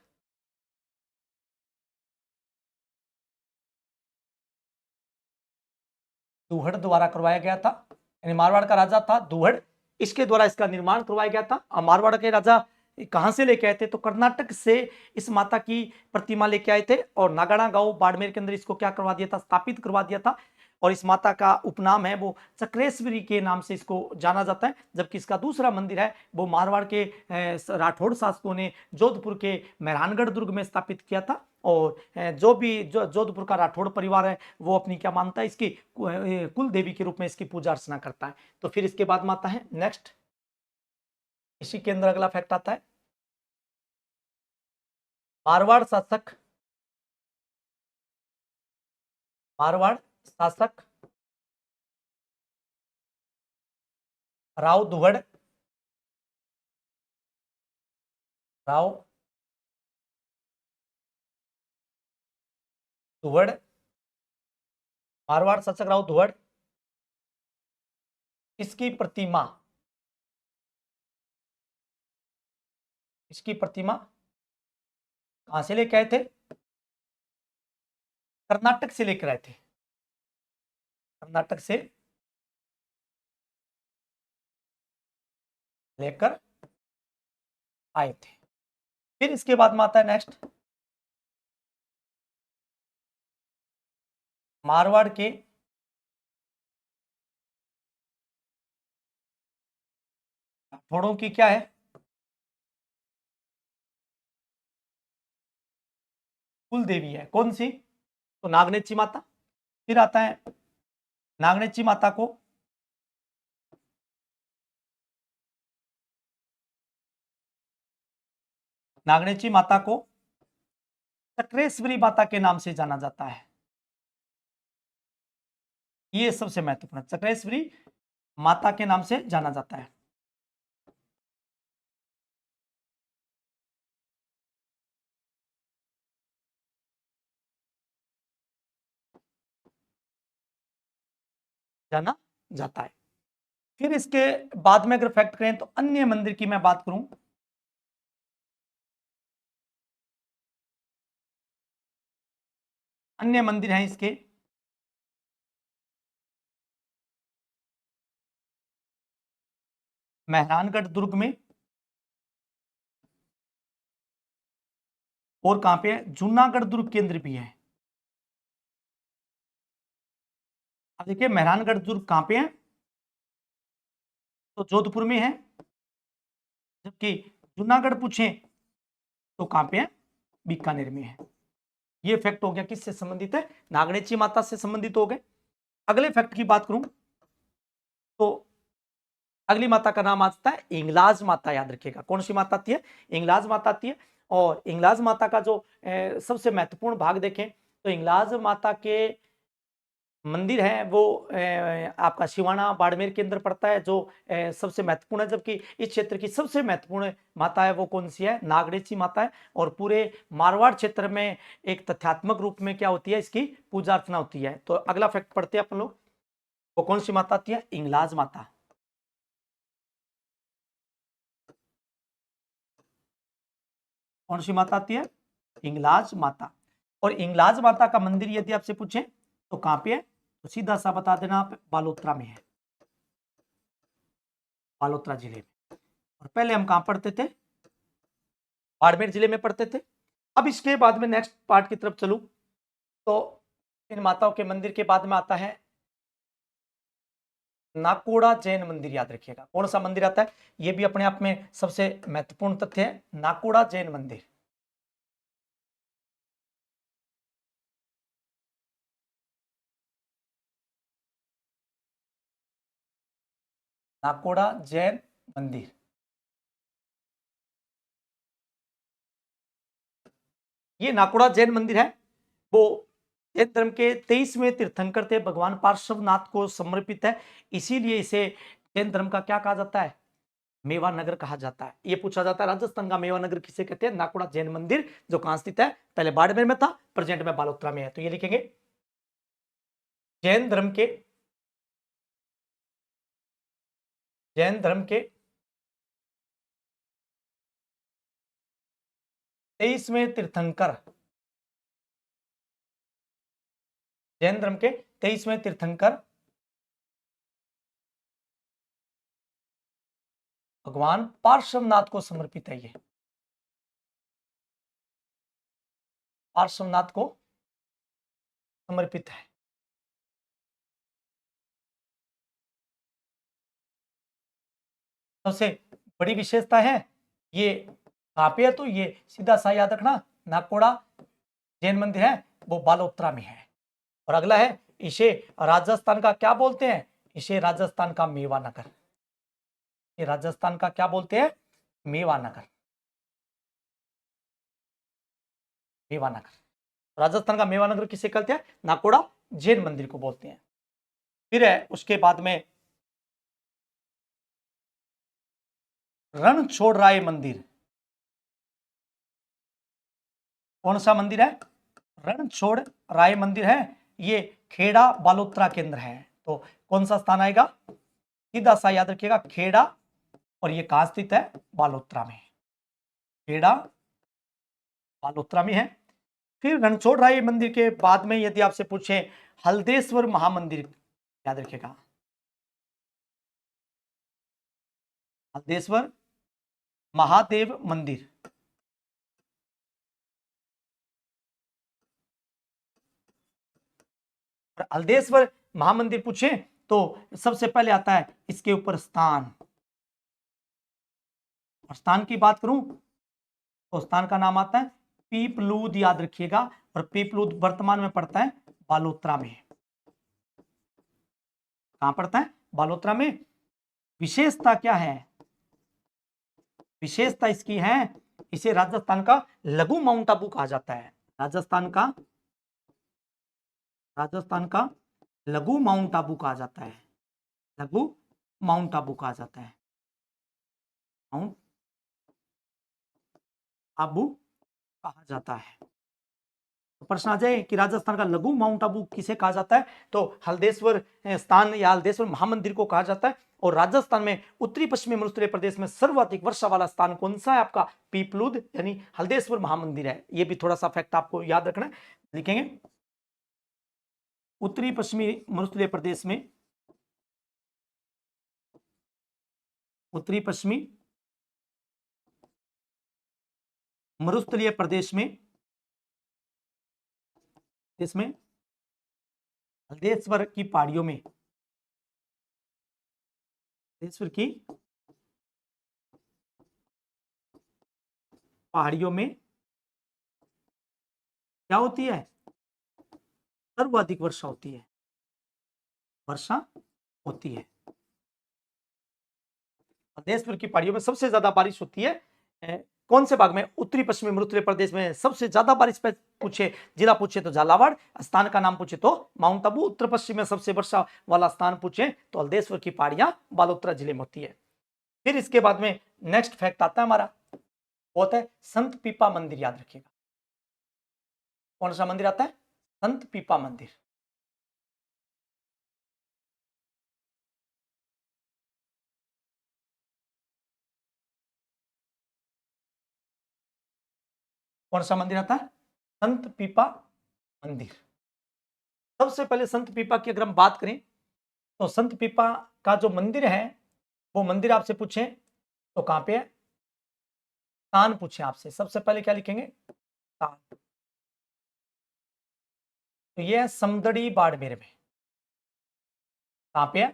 दुहड़ द्वारा करवाया गया था, यानी मारवाड़ का राजा था दुहड़, इसके द्वारा इसका निर्माण करवाया गया था। और मारवाड़ के राजा कहां से लेके आए थे? तो कर्नाटक से इस माता की प्रतिमा लेके आए थे, और नागाना गांव बाड़मेर के अंदर इसको क्या करवा दिया था? स्थापित करवा दिया था। और इस माता का उपनाम है वो चक्रेश्वरी के नाम से इसको जाना जाता है। जबकि इसका दूसरा मंदिर है वो मारवाड़ के राठौड़ शासकों ने जोधपुर के मेहरानगढ़ दुर्ग में स्थापित किया था। और जो भी जोधपुर का राठौड़ परिवार है वो अपनी क्या मानता है? इसकी कुल देवी के रूप में इसकी पूजा अर्चना करता है। तो फिर इसके बाद में आता है नेक्स्ट, इसी के अंदर अगला फैक्ट आता है, मारवाड़ शासक, मारवाड़ शासक राव दुहड़, राव दुहड़, मारवाड़ शासक राव दुहड़, इसकी प्रतिमा, इसकी प्रतिमा कहां से लेकर आए थे? कर्नाटक से लेकर आए थे, कर्नाटक से लेकर आए थे। फिर इसके बाद में आता है नेक्स्ट, मारवाड़ के राठौड़ों की क्या है? कुल देवी है, कौन सी? तो नागनेची माता। फिर आता है नागनेची माता को नागणेची माता को चक्रेश्वरी माता के नाम से जाना जाता है। ये सबसे महत्वपूर्ण, चक्रेश्वरी माता के नाम से जाना जाता है। जाना जाता है। फिर इसके बाद में अगर फैक्ट करें तो अन्य मंदिर की मैं बात करूं, अन्य मंदिर हैं इसके, मेहरानगढ़ दुर्ग में, और कहां पे है, जूनागढ़ दुर्ग केंद्र भी है। अब देखिए मेहरानगढ़ दुर्ग कहां पे है, तो जोधपुर में है, जबकि जूनागढ़ पूछे तो कहां पे है, बीकानेर में है। ये फैक्ट हो गया किससे संबंधित है, नागणेची माता से संबंधित हो गए। अगले फैक्ट की बात करूं तो अगली माता का नाम आता है इंगलाज माता। याद रखिएगा कौन सी माता आती है, इंगलाज माता आती है। और इंगलाज माता का जो सबसे महत्वपूर्ण भाग देखें तो इंगलाज माता के मंदिर है वो आपका सिवाना बाड़मेर के अंदर पड़ता है, जो सबसे महत्वपूर्ण है। जबकि इस क्षेत्र की सबसे महत्वपूर्ण माता है वो कौन सी है, नागणेची माता है। और पूरे मारवाड़ क्षेत्र में एक तथ्यात्मक रूप में क्या होती है, इसकी पूजा अर्चना होती है। तो अगला फैक्ट पढ़ते हैं अपन लोग, वो कौन सी माता आती है, इंगलाज माता। कौन सी माता आती है, इंगलाज माता। और इंगलाज माता का मंदिर यदि आपसे पूछे तो कहां पे है, तो सीधा सा बता देना आप, बालोतरा में है, बालोतरा जिले में। और पहले हम कहां पढ़ते थे, बाड़मेर जिले में पढ़ते थे। अब इसके बाद में नेक्स्ट पार्ट की तरफ चलूं तो इन माताओं के मंदिर के बाद में आता है नाकोड़ा जैन मंदिर। याद रखिएगा कौन सा मंदिर आता है, यह भी अपने आप में सबसे महत्वपूर्ण तथ्य है, नाकोड़ा जैन मंदिर। नाकोड़ा जैन मंदिर, ये नाकोड़ा जैन मंदिर है, वो जैन धर्म के 23वें तीर्थंकर थे, भगवान पार्श्वनाथ को समर्पित है। इसीलिए इसे जैन धर्म का क्या कहा जाता है, मेवा नगर कहा जाता है। ये पूछा जाता है राजस्थान का मेवा नगर किसे कहते हैं, नाकोड़ा जैन मंदिर, जो कहां स्थित है, पहले बाड़मेर में था, प्रेजेंट में बालोतरा में है। तो ये लिखेंगे जैन धर्म के, जैन धर्म के 23वें तीर्थंकर, जैन धर्म के 23वें तीर्थंकर भगवान पार्श्वनाथ को समर्पित है। ये पार्श्वनाथ को समर्पित है। सबसे बड़ी विशेषता है ये कहां पे है, तो ये सीधा सा याद रखना, नाकोड़ा जैन मंदिर है वो बालोतरा में है। और अगला है, इसे राजस्थान का क्या बोलते हैं, इसे राजस्थान का मेवा नगर, ये राजस्थान का क्या बोलते हैं, मेवा नगर, मेवा नगर। राजस्थान का मेवा नगर किसे कहते हैं, नाकोड़ा जैन मंदिर को बोलते हैं। फिर है उसके बाद में रणछोड़राय मंदिर। कौन सा मंदिर है, रणछोड़राय मंदिर है, ये खेड़ा बालोतरा केंद्र है। तो कौन सा स्थान आएगा, सीधा सा याद रखिएगा खेड़ा, और ये कहां स्थित है, बालोतरा में, खेड़ा बालोतरा में है। फिर रणछोड़राय मंदिर के बाद में यदि आपसे पूछे हल्देश्वर महामंदिर, याद रखिएगा हल्देश्वर महादेव मंदिर। और हल्देश्वर महामंदिर पूछे तो सबसे पहले आता है इसके ऊपर स्थान, और स्थान की बात करूं तो स्थान का नाम आता है पीपलूद। याद रखिएगा, और पीपलूद वर्तमान में पड़ता है बालोतरा में। कहां पड़ता है, बालोतरा में। विशेषता क्या है, विशेषता इसकी है इसे राजस्थान का लघु माउंट आबू कहा जाता है। राजस्थान का लघु माउंट आबू कहा जाता है। लघु माउंट आबू कहा जाता है। माउंट आबू कहा जाता है। तो प्रश्न आ जाए कि राजस्थान का लघु माउंट आबू किसे कहा जाता है, तो हल्देश्वर स्थान या हल्देश्वर महामंदिर को कहा जाता है। और राजस्थान में उत्तरी पश्चिमी मरुस्थलीय प्रदेश में सर्वाधिक वर्षा वाला स्थान कौन सा है आपका, पीपलूद यानी हल्देश्वर महामंदिर है। ये भी थोड़ा सा फैक्ट आपको याद रखना है, लिखेंगे उत्तरी पश्चिमी मरुस्थलीय प्रदेश में, उत्तरी पश्चिमी मरुस्थलीय प्रदेश में, इसमें हल्देश्वर की पहाड़ियों में, हल्देश्वर की पहाड़ियों में क्या होती है, सर्वाधिक वर्षा होती है, वर्षा होती है। हल्देश्वर की पहाड़ियों में सबसे ज्यादा बारिश होती है। कौन से भाग में, उत्तरी पश्चिमी मरुस्थलीय प्रदेश में सबसे ज्यादा बारिश पे पूछे, जिला पूछे तो झालावाड़, स्थान का नाम पूछे तो माउंट आबू, उत्तर पश्चिम में सबसे वर्षा वाला स्थान पूछे तो हल्देश्वर की पहाड़ियां बालोतरा जिले में होती है। फिर इसके बाद में नेक्स्ट फैक्ट आता है हमारा, होता है संत पीपा मंदिर। याद रखिएगा कौन सा मंदिर आता है, संत पीपा मंदिर। कौन सा मंदिर आता है, संत पीपा मंदिर। सबसे पहले संत पीपा की अगर हम बात करें तो संत पीपा का जो मंदिर है वो मंदिर आपसे पूछे तो कहां पे है, स्थान पूछे आपसे, सबसे पहले क्या लिखेंगे, स्थान। तो ये है समदड़ी बाड़मेर में। कहां पे है,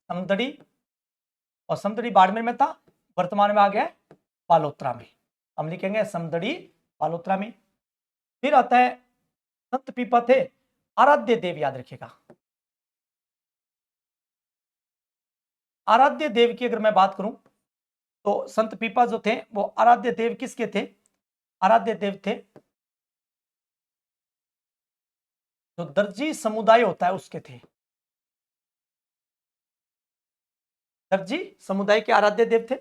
समदड़ी, और समदड़ी बाड़मेर में था, वर्तमान में आ गया बालोतरा में। हम लिखेंगे समदड़ी बालोतरा में। फिर आता है संत पीपा थे आराध्य देव। याद रखिएगा आराध्य देव की अगर मैं बात करूं तो संत पीपा जो थे वो आराध्य देव किसके थे, आराध्य देव थे जो दर्जी समुदाय होता है उसके थे। दर्जी समुदाय के आराध्य देव थे।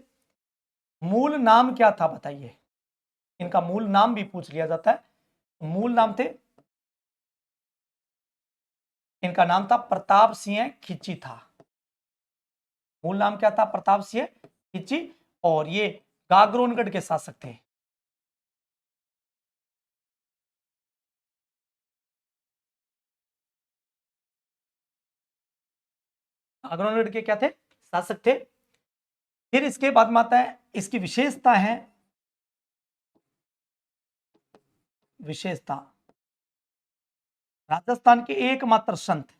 मूल नाम क्या था बताइए, इनका मूल नाम भी पूछ लिया जाता है। मूल नाम थे, इनका नाम था प्रताप सिंह खिची था। मूल नाम क्या था, प्रताप सिंह खिची, और ये गागरोनगढ़ के शासक थे। गागरोनगढ़ के क्या थे, शासक थे। फिर इसके बाद में आता है इसकी विशेषता है, विशेषता राजस्थान के एकमात्र संत,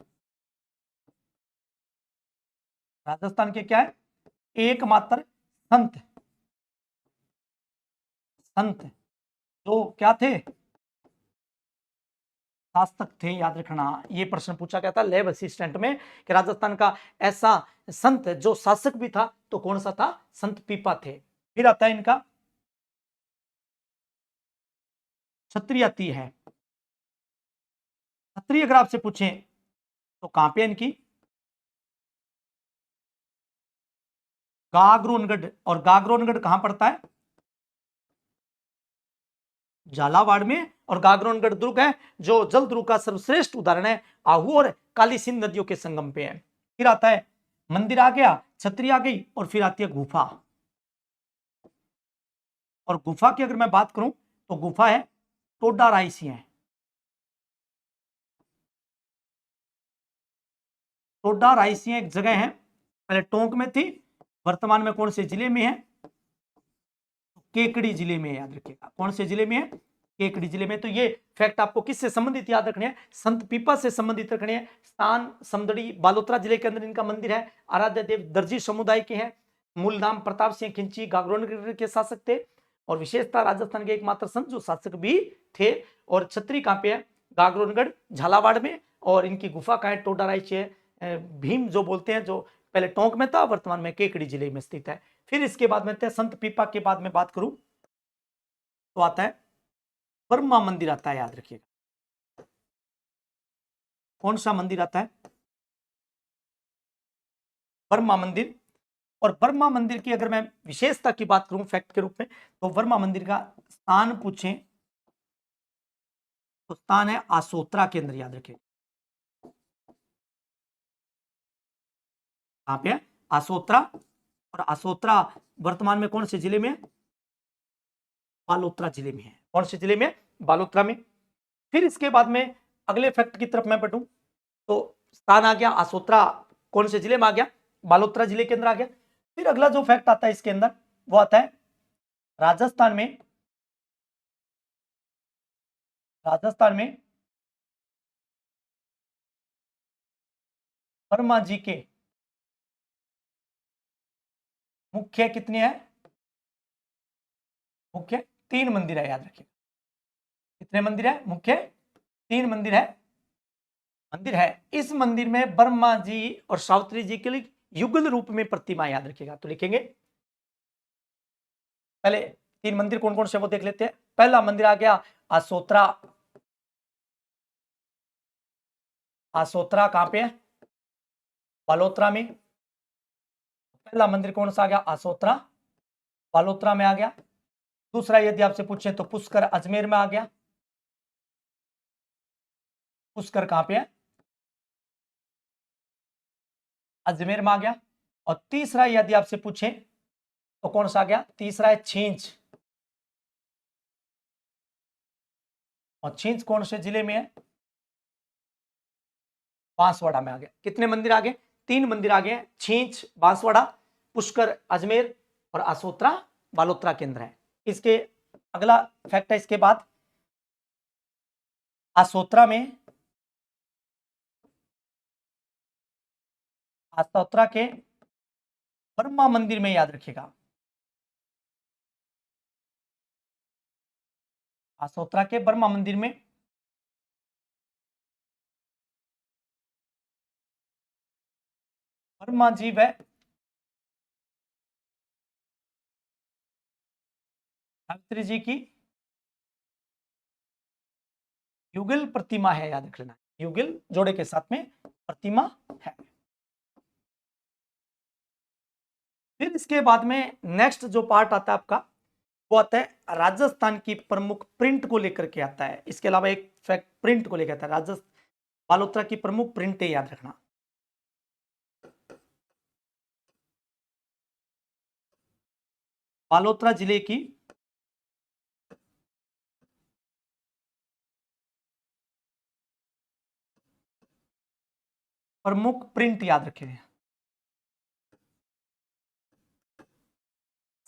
राजस्थान के क्या है, एकमात्र संत, संत जो क्या थे, शासक थे। याद रखना ये प्रश्न पूछा गया था लैब असिस्टेंट में कि राजस्थान का ऐसा संत जो शासक भी था तो कौन सा था, संत पीपा थे। फिर आता है इनका क्षत्रिय है। क्षत्रिय अगर आपसे पूछें तो कहां पे इनकी, गागरोनगढ़, और गागरोनगढ़ कहां पड़ता है, झालावाड़ में। और गागरोनगढ़ दुर्ग है जो जल दुर्ग का सर्वश्रेष्ठ उदाहरण है, आहू और काली सिंध नदियों के संगम पे है। फिर आता है मंदिर आ गया, छतरी आ गई, और फिर आती है गुफा। और गुफा की अगर मैं बात करूं तो गुफा है टोडा रायसी है। टोडा रायसी एक जगह है, पहले टोंक में थी, वर्तमान में कौन से जिले में है, केकड़ी जिले में। याद रखिएगा कौन से जिले में है, केकड़ी जिले में। तो ये फैक्ट आपको किससे संबंधित याद रखने हैं, संत पीपा से संबंधित रखने हैं। स्थान समदड़ी बालोतरा जिले के अंदर इनका मंदिर है। आराध्य देव दर्जी समुदाय के हैं। मूल नाम प्रताप सिंह खिंची गागरोनगढ़ के शासक थे। और विशेषता राजस्थान के एकमात्र संत जो शासक भी थे। और छतरी कहां पे है, गागरोनगढ़ झालावाड़ में। और इनकी गुफा कहां है, टोडाराइच है। भीम जो बोलते हैं जो पहले टोंक में था, वर्तमान में केकड़ी जिले में स्थित है। फिर इसके बाद में संत पीपा के बाद में बात करूं तो आता है बर्मा मंदिर आता है, याद रखिएगा। कौन सा मंदिर आता है? बर्मा मंदिर। और बर्मा मंदिर की अगर मैं विशेषता की बात करूं फैक्ट के रूप में, तो बर्मा मंदिर का स्थान पूछें तो स्थान है आसोत्रा के अंदर, याद रखिए। कहां पे है? आसोत्रा। और आसोत्रा वर्तमान में कौन से जिले में है? बालोतरा जिले में है। कौन से जिले में? बालोतरा में। फिर इसके बाद में अगले फैक्ट की तरफ मैं बढ़ूं तो स्थान आ गया आसोत्रा, कौन से जिले में आ गया? बालोतरा जिले के अंदर आ गया। फिर अगला जो फैक्ट आता है इसके अंदर वो आता है राजस्थान में। राजस्थान में वर्मा जी के मुख्य कितने हैं? मुख्य 3 मंदिर है, याद रखिए। कितने मंदिर है? मुख्य 3 मंदिर है। इस मंदिर में ब्रह्मा जी और सावित्री जी के लिए युगल रूप में प्रतिमा, याद रखिएगा। तो लिखेंगे पहले 3 मंदिर कौन कौन से वो देख लेते हैं। पहला मंदिर आ गया आसोत्रा। आसोत्रा कहां पे है? बालोतरा में। पहला मंदिर कौन सा आ गया? आसोत्रा, बालोतरा में आ गया। दूसरा यदि आपसे पूछे तो पुष्कर अजमेर में आ गया। पुष्कर कहां पे है? अजमेर में आ गया। और तीसरा यदि आपसे पूछे तो कौन सा आ गया? तीसरा है छींच। और छींच कौन से जिले में है? बांसवाड़ा में आ गया। कितने मंदिर आ गए? 3 मंदिर आ गए। छींच बांसवाड़ा, पुष्कर अजमेर और आसोत्रा बालोतरा केंद्र है। इसके अगला फैक्ट है इसके बाद आसोत्रा में, आसोत्रा के ब्रह्मा मंदिर में, याद रखिएगा। आसोत्रा के ब्रह्मा मंदिर में ब्रह्मा जी व सावित्री जी की युगल प्रतिमा है, याद रख लेना। युगल जोड़े के साथ में प्रतिमा है। फिर इसके बाद में नेक्स्ट जो पार्ट आता है आपका वो आता है राजस्थान की प्रमुख प्रिंट को लेकर के आता है। इसके अलावा एक फैक्ट प्रिंट को लेकर आता है। राजस्थान बालोतरा की प्रमुख प्रिंट है, याद रखना। बालोतरा जिले की प्रमुख प्रिंट, याद रखें।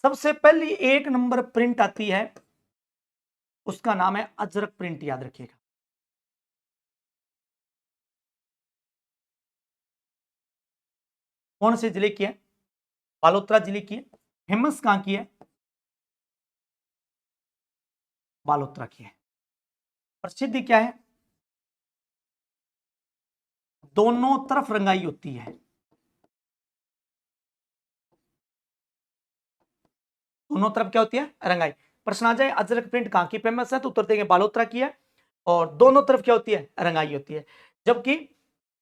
सबसे पहली 1 नंबर प्रिंट आती है, उसका नाम है अजरक प्रिंट, याद रखिएगा। कौन से जिले की है? बालोतरा जिले की है। फेमस कहां की है? बालोतरा की है। प्रसिद्धि क्या है? दोनों तरफ रंगाई होती है। दोनों तरफ क्या होती है? रंगाई। प्रश्न आ जाए अजरक प्रिंट कहां की फेमस है तो उत्तर देंगे बालोतरा की है। और दोनों तरफ क्या होती है? रंगाई होती है। जबकि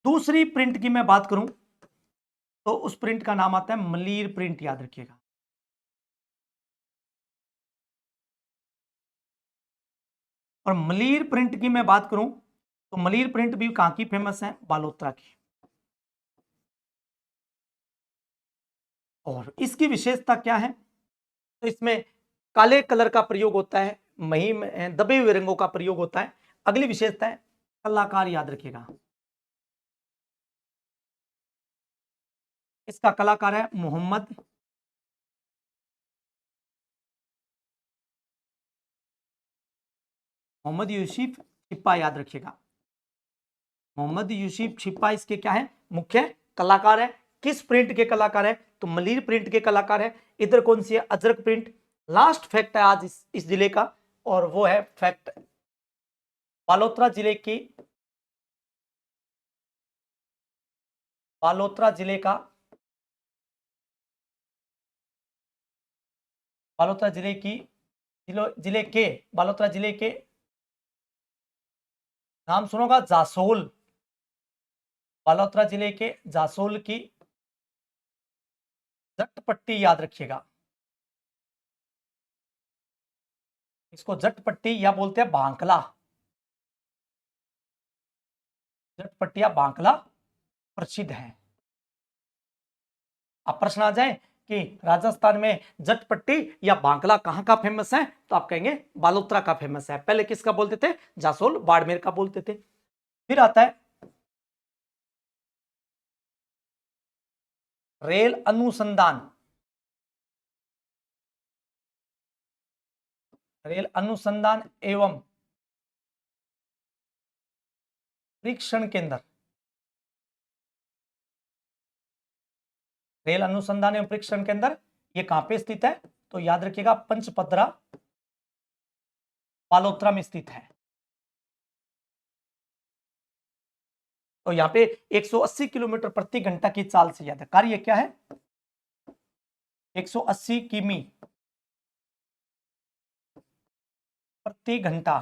दूसरी प्रिंट की मैं बात करूं तो उस प्रिंट का नाम आता है मलीर प्रिंट, याद रखिएगा। और मलीर प्रिंट की मैं बात करूं तो मलीर प्रिंट भी कहां की फेमस है? बालोतरा की। और इसकी विशेषता क्या है? तो इसमें काले कलर का प्रयोग होता है, महीन दबे हुए रंगों का प्रयोग होता है। अगली विशेषता है कलाकार, याद रखिएगा। इसका कलाकार है मोहम्मद यूसुफ छिप्पा, याद रखिएगा। मोहम्मद यूसुफ छिप्पा इसके क्या है? मुख्य कलाकार है। किस प्रिंट के कलाकार है? तो मलीर प्रिंट के कलाकार है। इधर कौन सी है? अजरक प्रिंट। लास्ट फैक्ट है आज इस जिले का, और वो है फैक्ट बालोतरा जिले की, बालोतरा जिले का, बालोतरा जिले की जिले के, बालोतरा जिले के नाम सुनोगा जासोल, बालोतरा जिले के जासोल की जट पट्टी याद रखिएगा, इसको जट पट्टी या बोलते हैं भांकला, जट पट्टी या भांकला प्रसिद्ध है। अब प्रश्न आ जाए कि राजस्थान में जट पट्टी या भांकला कहां का फेमस है, तो आप कहेंगे बालोतरा का फेमस है। पहले किसका बोलते थे, जासोल बाड़मेर का बोलते थे। फिर आता है रेल अनुसंधान, रेल अनुसंधान एवं परीक्षण केंद्र, रेल अनुसंधान एवं परीक्षण केंद्र ये कहां पे स्थित है, तो याद रखिएगा पंचपदरा बालोतरा में स्थित है। तो यहाँ पे 180 किलोमीटर प्रति घंटा की चाल से याद है, कार्य क्या है, 180 किमी प्रति घंटा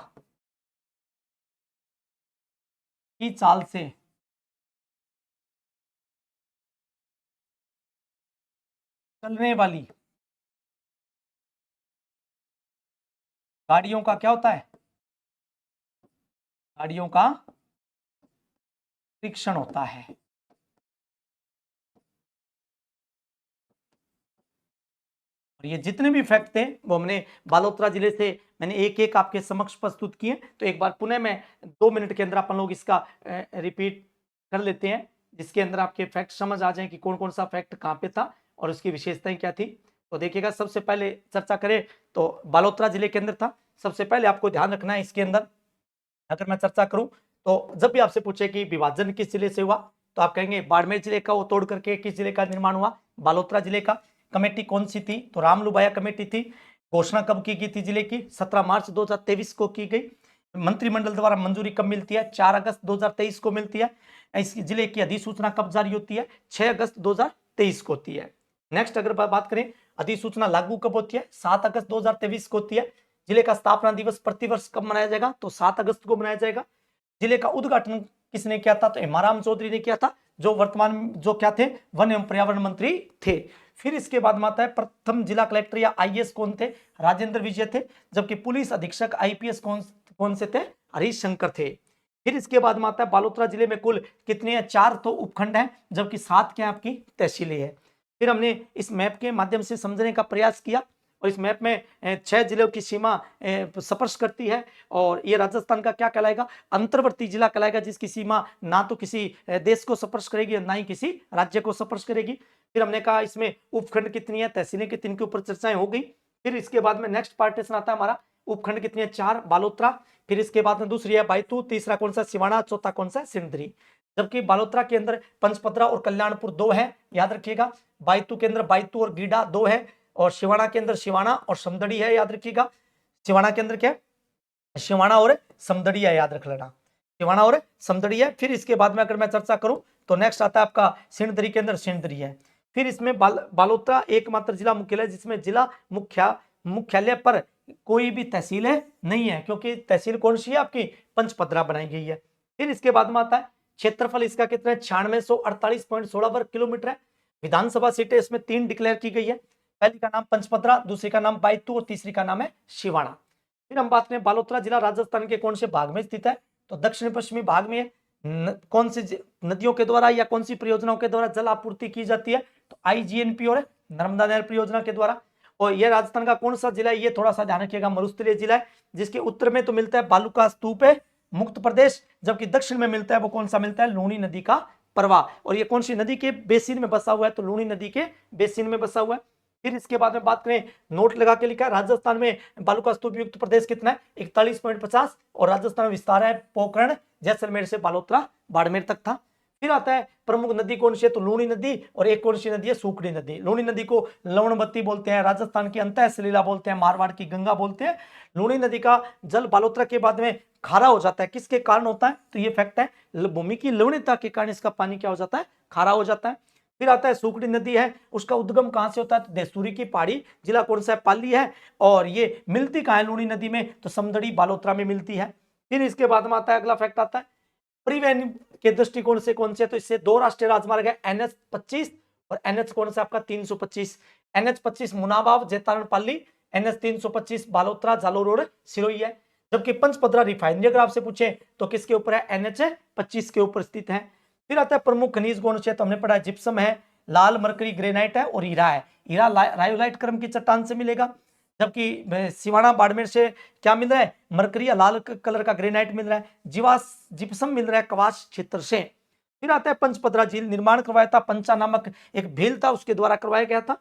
की चाल से चलने वाली गाड़ियों का क्या होता है, गाड़ियों का परीक्षण होता है। और ये जितने भी फैक्ट थे वो हमने बालोतरा जिले से मैंने एक एक आपके समक्ष प्रस्तुत किए। तो एक बार पुनः मैं 2 मिनट के अंदर अपन लोग इसका रिपीट कर लेते हैं, जिसके अंदर आपके फैक्ट समझ आ जाए कि कौन कौन सा फैक्ट कहाँ पे था और उसकी विशेषताएं क्या थी। तो देखिएगा, सबसे पहले चर्चा करें तो बालोतरा जिले के अंदर था। सबसे पहले आपको ध्यान रखना है इसके अंदर, अगर मैं चर्चा करूं तो जब भी आपसे पूछे कि विभाजन किस जिले से हुआ, तो आप कहेंगे बाड़मेर जिले का, वो तोड़ करके किस जिले का निर्माण हुआ, बालोतरा जिले का। कमेटी कौन सी थी, तो रामलुबाया कमेटी थी। घोषणा कब की गई थी जिले की, 17 मार्च 2023 को की गई। मंत्रिमंडल द्वारा मंजूरी कब मिलती है, 4 अगस्त 2023 को मिलती है। इस जिले की अधिसूचना कब जारी होती है, 6 अगस्त 2023 को होती है। नेक्स्ट अगर बात करें अधिसूचना लागू कब होती है, 7 अगस्त 2023 को होती है। जिले का स्थापना दिवस प्रतिवर्ष कब मनाया जाएगा, तो 7 अगस्त को मनाया जाएगा। जिले का उद्घाटन किसने किया था, तो हेमाराम चौधरी ने किया था, जो वर्तमान जो क्या थे, वन एवं पर्यावरण मंत्री थे। फिर इसके बाद में आता है प्रथम जिला कलेक्टर या आईएएस कौन थे, राजेंद्र विजय थे। जबकि पुलिस अधीक्षक आईपीएस कौन से थे, हरीश शंकर थे। फिर इसके बाद में आता है बालोतरा जिले में कुल कितने हैं, 4 तो उपखंड हैं, जबकि 7 क्या आपकी तहसीलें हैं। फिर हमने इस मैप के माध्यम से समझने का प्रयास किया और इस मैप में 6 जिलों की सीमा स्पर्श करती है। और ये राजस्थान का क्या कहलाएगा, अंतर्वर्ती जिला कहलाएगा, जिसकी सीमा ना तो किसी देश को स्पर्श करेगी ना ही किसी राज्य को स्पर्श करेगी। फिर हमने कहा इसमें उपखंड कितनी है, तहसीलें कितनी, के ऊपर चर्चाएं हो गई। फिर इसके बाद में नेक्स्ट पार्टीशन आता है हमारा, उपखंड कितनी है, 4 बालोतरा। फिर इसके बाद में दूसरी है बायतू, तीसरा कौन सा सिवाना, चौथा कौन सा सिंदरी। जबकि बालोतरा के अंदर पंचपदरा और कल्याणपुर 2 है, याद रखिएगा। बायतू के अंदर बायतू और गीडा 2 है, और शिवाना के अंदर शिवाना और समदड़ी है, याद रखिएगा। शिवाना के अंदर क्या है, शिवाना और समदड़ी है, याद रख लेना, शिवाना और समदड़ी है। फिर इसके बाद में अगर मैं चर्चा करूं तो नेक्स्ट आता है आपका सिंदरी के अंदर सिंदरी है। फिर इसमें बालोतरा एकमात्र जिला मुख्यालय जिसमें जिला मुख्यालय पर कोई भी तहसील नहीं है, क्योंकि तहसील कौन सी है आपकी, पंचपदरा बनाई गई है। फिर इसके बाद में आता है क्षेत्रफल इसका कितना है, 9648.16 वर्ग किलोमीटर है। विधानसभा सीटें इसमें 3 डिक्लेयर की गई है, पहली का नाम पंचपदरा, दूसरी का नाम बायतू और तीसरी का नाम है शिवाना। फिर हम बात करें बालोतरा जिला राजस्थान के कौन से भाग में स्थित है, तो दक्षिण पश्चिमी भाग में कौन सी नदियों के द्वारा या कौन सी परियोजनाओं के द्वारा जल आपूर्ति की जाती है, तो आईजीएनपी और नर्मदा नहर परियोजना के द्वारा। और यह राजस्थान का कौन सा जिला है, ये थोड़ा सा ध्यान रखिएगा, मरुस्थलीय जिला है, जिसके उत्तर में तो मिलता है बालू का स्तूप है, मुक्त प्रदेश, जबकि दक्षिण में मिलता है वो कौन सा मिलता है, लूनी नदी का प्रवाह। और ये कौन सी नदी के बेसिन में बसा हुआ है, तो लूनी नदी के बेसिन में बसा हुआ है। फिर इसके बाद में बात करें, नोट लगा के लिखा है, राजस्थान में बालू का स्तूप युक्त प्रदेश कितना है, 41.50, और राजस्थान में विस्तार है पोखरण जैसलमेर से बालोतरा बाड़मेर तक था। फिर आता है प्रमुख नदी कौन सी है, तो लूनी नदी, और एक कौन सी नदी है, सूखड़ी नदी। लूनी नदी को लवणवती बोलते हैं, राजस्थान की अंतः सलीला बोलते हैं, मारवाड़ की गंगा बोलते हैं। लूनी नदी का जल बालोतरा के बाद में खारा हो जाता है, किसके कारण होता है, तो ये फैक्ट है, भूमि की लवणता के कारण इसका पानी क्या हो जाता है, खारा हो जाता है। फिर आता है सुकड़ी नदी है, उसका उद्गम कहां से होता है? तो देसूरी की पहाड़ी, जिला कौन सा है? पाली है। और ये मिलती कहां है लूनी नदी में? तो समदड़ी बालोतरा में मिलती है। फिर इसके बाद में आता है अगला फैक्ट आता है परिवहन के दृष्टिकोण से कौन से? तो इससे दो राष्ट्रीय राजमार्ग है, NH 25 और NH कौन सा आपका? 325। NH 25 मुनाबाव जैतारण पाली, NH 325 बालोतरा जालोर और सिरोही है। जबकि पंचपदरा रिफाइनरी अगर आपसे पूछे तो किसके ऊपर है? NH 25 के ऊपर स्थित है। फिर आता है प्रमुख खनिज कौन से? तो हमने पढ़ा जिप्सम है, लाल मरकरी ग्रेनाइट है और हीरा है। हीरा रायोलाइट क्रम की चट्टान से मिलेगा। जबकि सिवाना बाड़मेर से क्या मिल रहा है? मरकरी या लाल कलर का ग्रेनाइट मिल रहा है। जीवास जिप्सम मिल रहा है कवास क्षेत्र से। फिर आता है पंचपदरा झील, निर्माण करवाया था पंचा नामक एक भील था, उसके द्वारा करवाया गया था।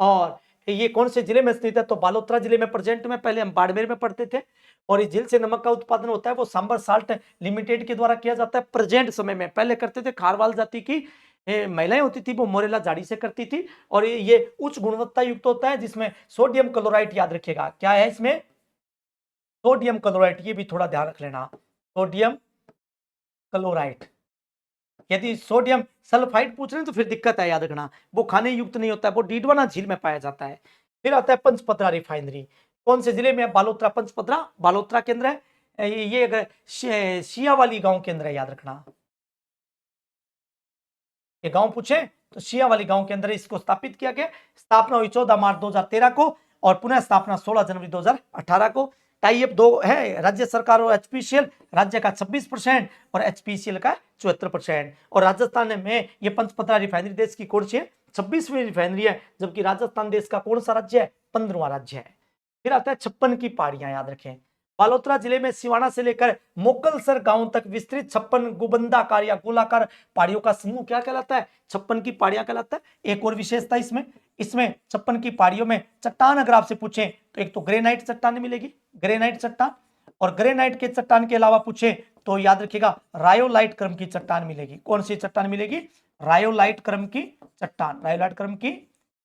और ये कौन से जिले में स्थित है? तो बालोतरा जिले में प्रेजेंट में, पहले हम बाड़मेर में पढ़ते थे। और इस झील से नमक का उत्पादन होता है वो सांबर साल्ट लिमिटेड के द्वारा किया जाता है प्रेजेंट समय में। पहले करते थे खारवाल जाति की महिलाएं होती थी, वो मोरेला झाड़ी से करती थी। और ये उच्च गुणवत्ता युक्त होता है, जिसमें सोडियम क्लोराइड, याद रखिएगा क्या है इसमें? सोडियम क्लोराइड, ये भी थोड़ा ध्यान रख लेना, सोडियम क्लोराइड। यदि सोडियम सल्फाइड पूछ रहे हैं तो फिर दिक्कत है, याद रखना, वो खाने युक्त नहीं होता है, वो डीडवाना झील में पाया जाता है। फिर आता है पंचपदरा रिफाइनरी, कौन से जिले में है? बालोतरा। पंचपदरा बालोतरा केंद्र है। ये अगर शियावाली गांव केंद्र है, याद रखना। ये गांव पूछे तो शियावाली गांव के अंदर इसको स्थापित किया गया। स्थापना हुई 14 मार्च 2013 को और पुनः स्थापना 16 जनवरी 2018 को। टाइप 2 है राज्य सरकार और एचपीसीएल, राज्य का 26% और एचपीसीएल का 74%। और राजस्थान में ये पंचपदरा रिफाइनरी देश की कौन सी है? 26वीं रिफाइनरी है। जबकि राजस्थान देश का कौन सा राज्य है? 15वां राज्य है। फिर आता है 56 की पहाड़ियां, याद रखें। बालोतरा जिले में सिवाना से लेकर मोकलसर गांव तक विस्तृत 56 गुबंदाकार या गोलाकार पहाड़ियों का समूह क्या कहलाता है? 56 की पहाड़ियां कहलाता है। एक और विशेषता इसमें 56 की पहाड़ियों में चट्टान अगर आपसे पूछे तो एक तो ग्रेनाइट चट्टान मिलेगी, ग्रेनाइट चट्टान। और ग्रेनाइट के चट्टान के अलावा पूछे तो याद रखिएगा रायोलाइट क्रम की चट्टान मिलेगी। कौन सी चट्टान मिलेगी? रायोलाइट क्रम की चट्टान। रायोलाइट क्रम की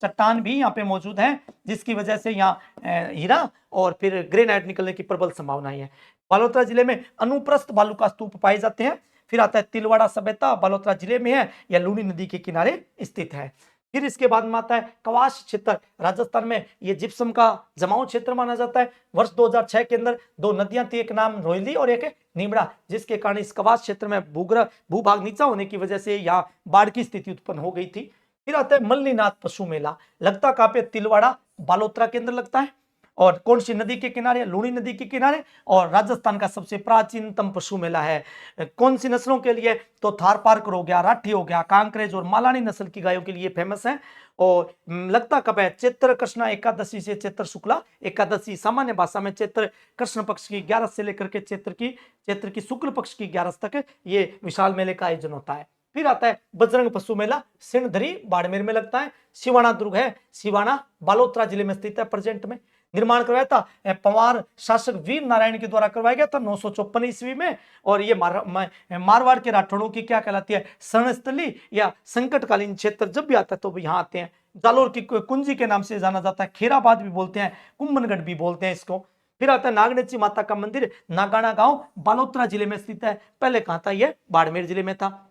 चट्टान भी यहाँ पे मौजूद है, जिसकी वजह से यहाँ हीरा और फिर ग्रेनाइट निकलने की प्रबल संभावना है। बालोतरा जिले में अनुप्रस्थ बालू का स्तूप पाए जाते हैं। फिर आता है तिलवाड़ा सभ्यता, बालोतरा जिले में है या लूनी नदी के किनारे स्थित है। फिर इसके बाद में आता है कवास क्षेत्र, राजस्थान में ये जिप्सम का जमाव क्षेत्र माना जाता है। वर्ष 2006 के अंदर दो नदियां थी, एक नाम रोहिली और एक नीमड़ा, जिसके कारण इस कवास क्षेत्र में भूभाग नीचा होने की वजह से यहाँ बाढ़ की स्थिति उत्पन्न हो गई थी। फिर आता है मल्लीनाथ पशु मेला, लगता कहां पे? तिलवाड़ा बालोतरा के अंदर लगता है। और कौन सी नदी के किनारे? लूणी नदी के किनारे। और राजस्थान का सबसे प्राचीनतम पशु मेला है। कौन सी नस्लों के लिए? तो थार पार्कर हो गया, राठी हो गया, कांकरेज और मालानी नस्ल की गायों के लिए फेमस है। और लगता कब है? चैत्र कृष्णा एकादशी से चैत्र शुक्ला एकादशी, सामान्य भाषा में चैत्र कृष्ण पक्ष की 11 से लेकर के चैत्र की शुक्ल पक्ष की 11 तक ये विशाल मेले का आयोजन होता है। फिर आता है बजरंग पशु मेला, सिणधरी बाड़मेर में लगता है। सिवाना दुर्ग है, सिवाना बालोतरा जिले में स्थित है प्रेजेंट में। निर्माण करवाया था पंवार शासक वीर नारायण के द्वारा करवाया गया था 954 ईस्वी में। और ये मारवाड़ के राठौड़ों की क्या कहलाती है? शरणस्थली या संकटकालीन क्षेत्र जब भी आता है तो यहाँ आते हैं। जालोर की कुंजी के नाम से जाना जाता है, खेराबाद भी बोलते हैं, कुंभनगढ़ भी बोलते हैं इसको। फिर आता है नागनेची माता का मंदिर, नागाना गांव बालोतरा जिले में स्थित है। पहले कहां था? ये बाड़मेर जिले में था।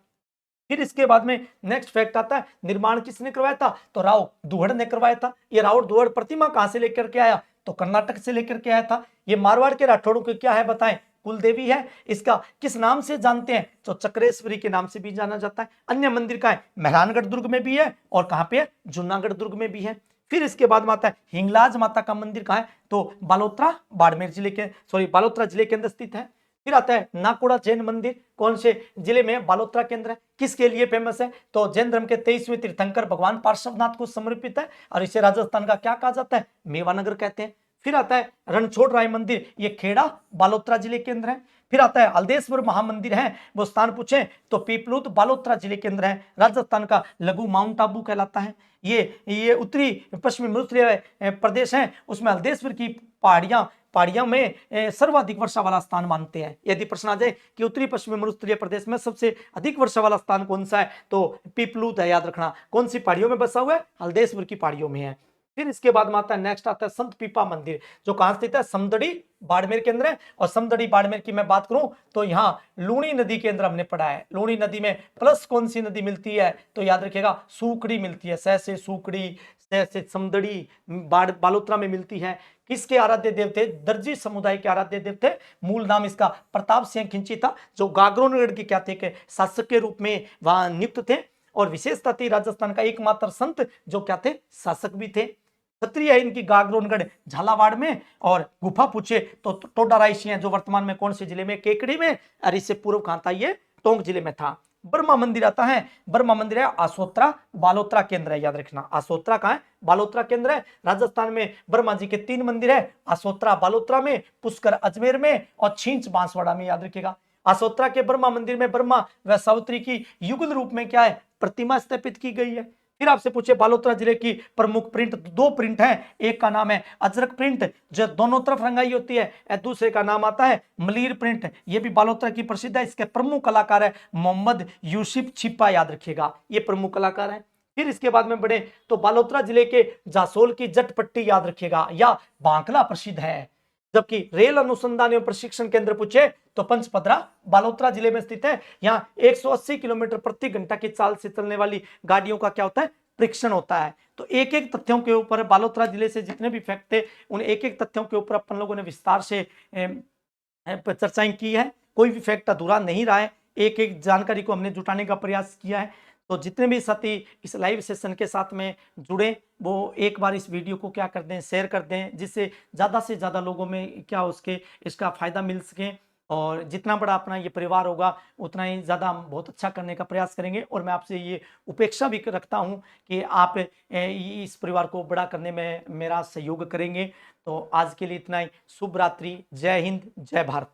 फिर इसके बाद में नेक्स्ट फैक्ट आता है निर्माण किसने करवाया था? तो राव दुहड़ ने करवाया था। ये राव दुहड़ प्रतिमा कहां से लेकर के आया? तो कर्नाटक से लेकर के आया था। ये मारवाड़ के राठौड़ों के क्या है बताएं? कुल देवी है। इसका किस नाम से जानते हैं? तो चक्रेश्वरी के नाम से भी जाना जाता है। अन्य मंदिर का है मेहरानगढ़ दुर्ग में भी है और कहां पे है? जूनागढ़ दुर्ग में भी है। फिर इसके बाद में आता है हिंगलाज माता का मंदिर कहां है? तो बालोतरा बालोतरा जिले के अंदर स्थित है। फिर आता है नाकोड़ा जैन मंदिर, कौन से जिले में? बालोतरा के अंदर है। किसके लिए फेमस है? तो जैन धर्म के 23वें तीर्थंकर भगवान पार्श्वनाथ को समर्पित है और इसे राजस्थान का क्या कहा जाता है? मेवानगर कहते हैं। फिर आता है रणछोड़ राय मंदिर, ये खेड़ा बालोतरा जिले के अंदर है। फिर आता है हल्देश्वर महामंदिर है, वो स्थान पूछे तो पीपलूत बालोतरा जिले के अंदर है, राजस्थान का लघु माउंट आबू कहलाता है। ये उत्तरी पश्चिमी मरुस्थलीय प्रदेश है, उसमें हल्देश्वर की पहाड़ियां में सर्वाधिक वर्षा वाला स्थान मानते हैं। यदि प्रश्न आ जाए कि उत्तरी पश्चिमी मरुस्थलीय प्रदेश में सबसे अधिक वर्षा वाला स्थान कौन सा है? तो पीपलूत है, याद रखना। कौन सी पहाड़ियों में बसा हुआ है? हल्देश्वर की पहाड़ियों में है। फिर इसके बाद में आता है, नेक्स्ट आता है संत पीपा मंदिर, जो कहां स्थित है, समदड़ी बाड़मेर के अंदर है। और समदड़ी बाड़मेर की मैं बात करूं तो यहाँ लूणी नदी के अंदर हमने पढ़ा है। लूणी नदी में प्लस कौन सी नदी मिलती है, तो याद रखिएगा सूकड़ी मिलती है। सह से सूकड़ी, सह से समदड़ी, बालोतरा में मिलती है। किसके आराध्य देव थे, दर्जी समुदाय के आराध्य देव थे। मूल नाम इसका प्रताप सिंह खिंची था, जो गागरोनगढ़ के क्या थे के शासक के रूप में वहां नियुक्त थे। और विशेषता थी राजस्थान का एकमात्र संत जो क्या थे, शासक भी थे। क्षत्रिय है इनकी गागरोनगढ़ झालावाड़ में। और गुफा पूछे तो टोडा रायसी है, जो वर्तमान में कौन से जिले में, केकड़ी में। और इससे पूर्व कहां था, ये टोंक जिले में था। बर्मा मंदिर आता है, बर्मा मंदिर है आसोत्रा बालोतरा केंद्र है, याद रखना। आसोत्रा कहां है, बालोतरा केंद्र है। राजस्थान में ब्रह्मा जी के 3 मंदिर है, आसोत्रा बालोतरा में, पुष्कर अजमेर में और छींच बांसवाड़ा में, याद रखिएगा। आसोत्रा के ब्रह्मा मंदिर में ब्रह्मा व सावित्री की युगल रूप में क्या है, प्रतिमा स्थापित की गई है। फिर आपसे पूछे बालोतरा जिले की प्रमुख प्रिंट, 2 प्रिंट हैं। एक का नाम है अजरक प्रिंट, जो दोनों तरफ रंगाई होती है। दूसरे का नाम आता है मलीर प्रिंट, ये भी बालोतरा की प्रसिद्ध है। इसके प्रमुख कलाकार है मोहम्मद यूसुफ छिपा, याद रखिएगा, ये प्रमुख कलाकार है। फिर इसके बाद में बढ़े तो बालोतरा जिले के जासोल की जटपट्टी, याद रखिएगा, या भांकला प्रसिद्ध है। जबकि रेल अनुसंधान एवं प्रशिक्षण केंद्र पूछे तो पंचपदरा बालोतरा जिले में स्थित है। यहाँ 180 किलोमीटर प्रति घंटा की चाल से चलने वाली गाड़ियों का क्या होता है, परीक्षण होता है। तो एक एक तथ्यों के ऊपर बालोतरा जिले से जितने भी फैक्ट थे, उन एक एक तथ्यों के ऊपर अपन लोगों ने विस्तार से चर्चाएं की है। कोई भी फैक्ट अधूरा नहीं रहा है, एक एक जानकारी को हमने जुटाने का प्रयास किया है। तो जितने भी साथी इस लाइव सेशन के साथ में जुड़े, वो एक बार इस वीडियो को क्या कर दें, शेयर कर दें, जिससे ज़्यादा से ज़्यादा लोगों में क्या उसके इसका फायदा मिल सके। और जितना बड़ा अपना ये परिवार होगा, उतना ही ज़्यादा हम बहुत अच्छा करने का प्रयास करेंगे। और मैं आपसे ये उपेक्षा भी रखता हूँ कि आप इस परिवार को बड़ा करने में मेरा सहयोग करेंगे। तो आज के लिए इतना ही। शुभ रात्रि, जय हिंद, जय भारत।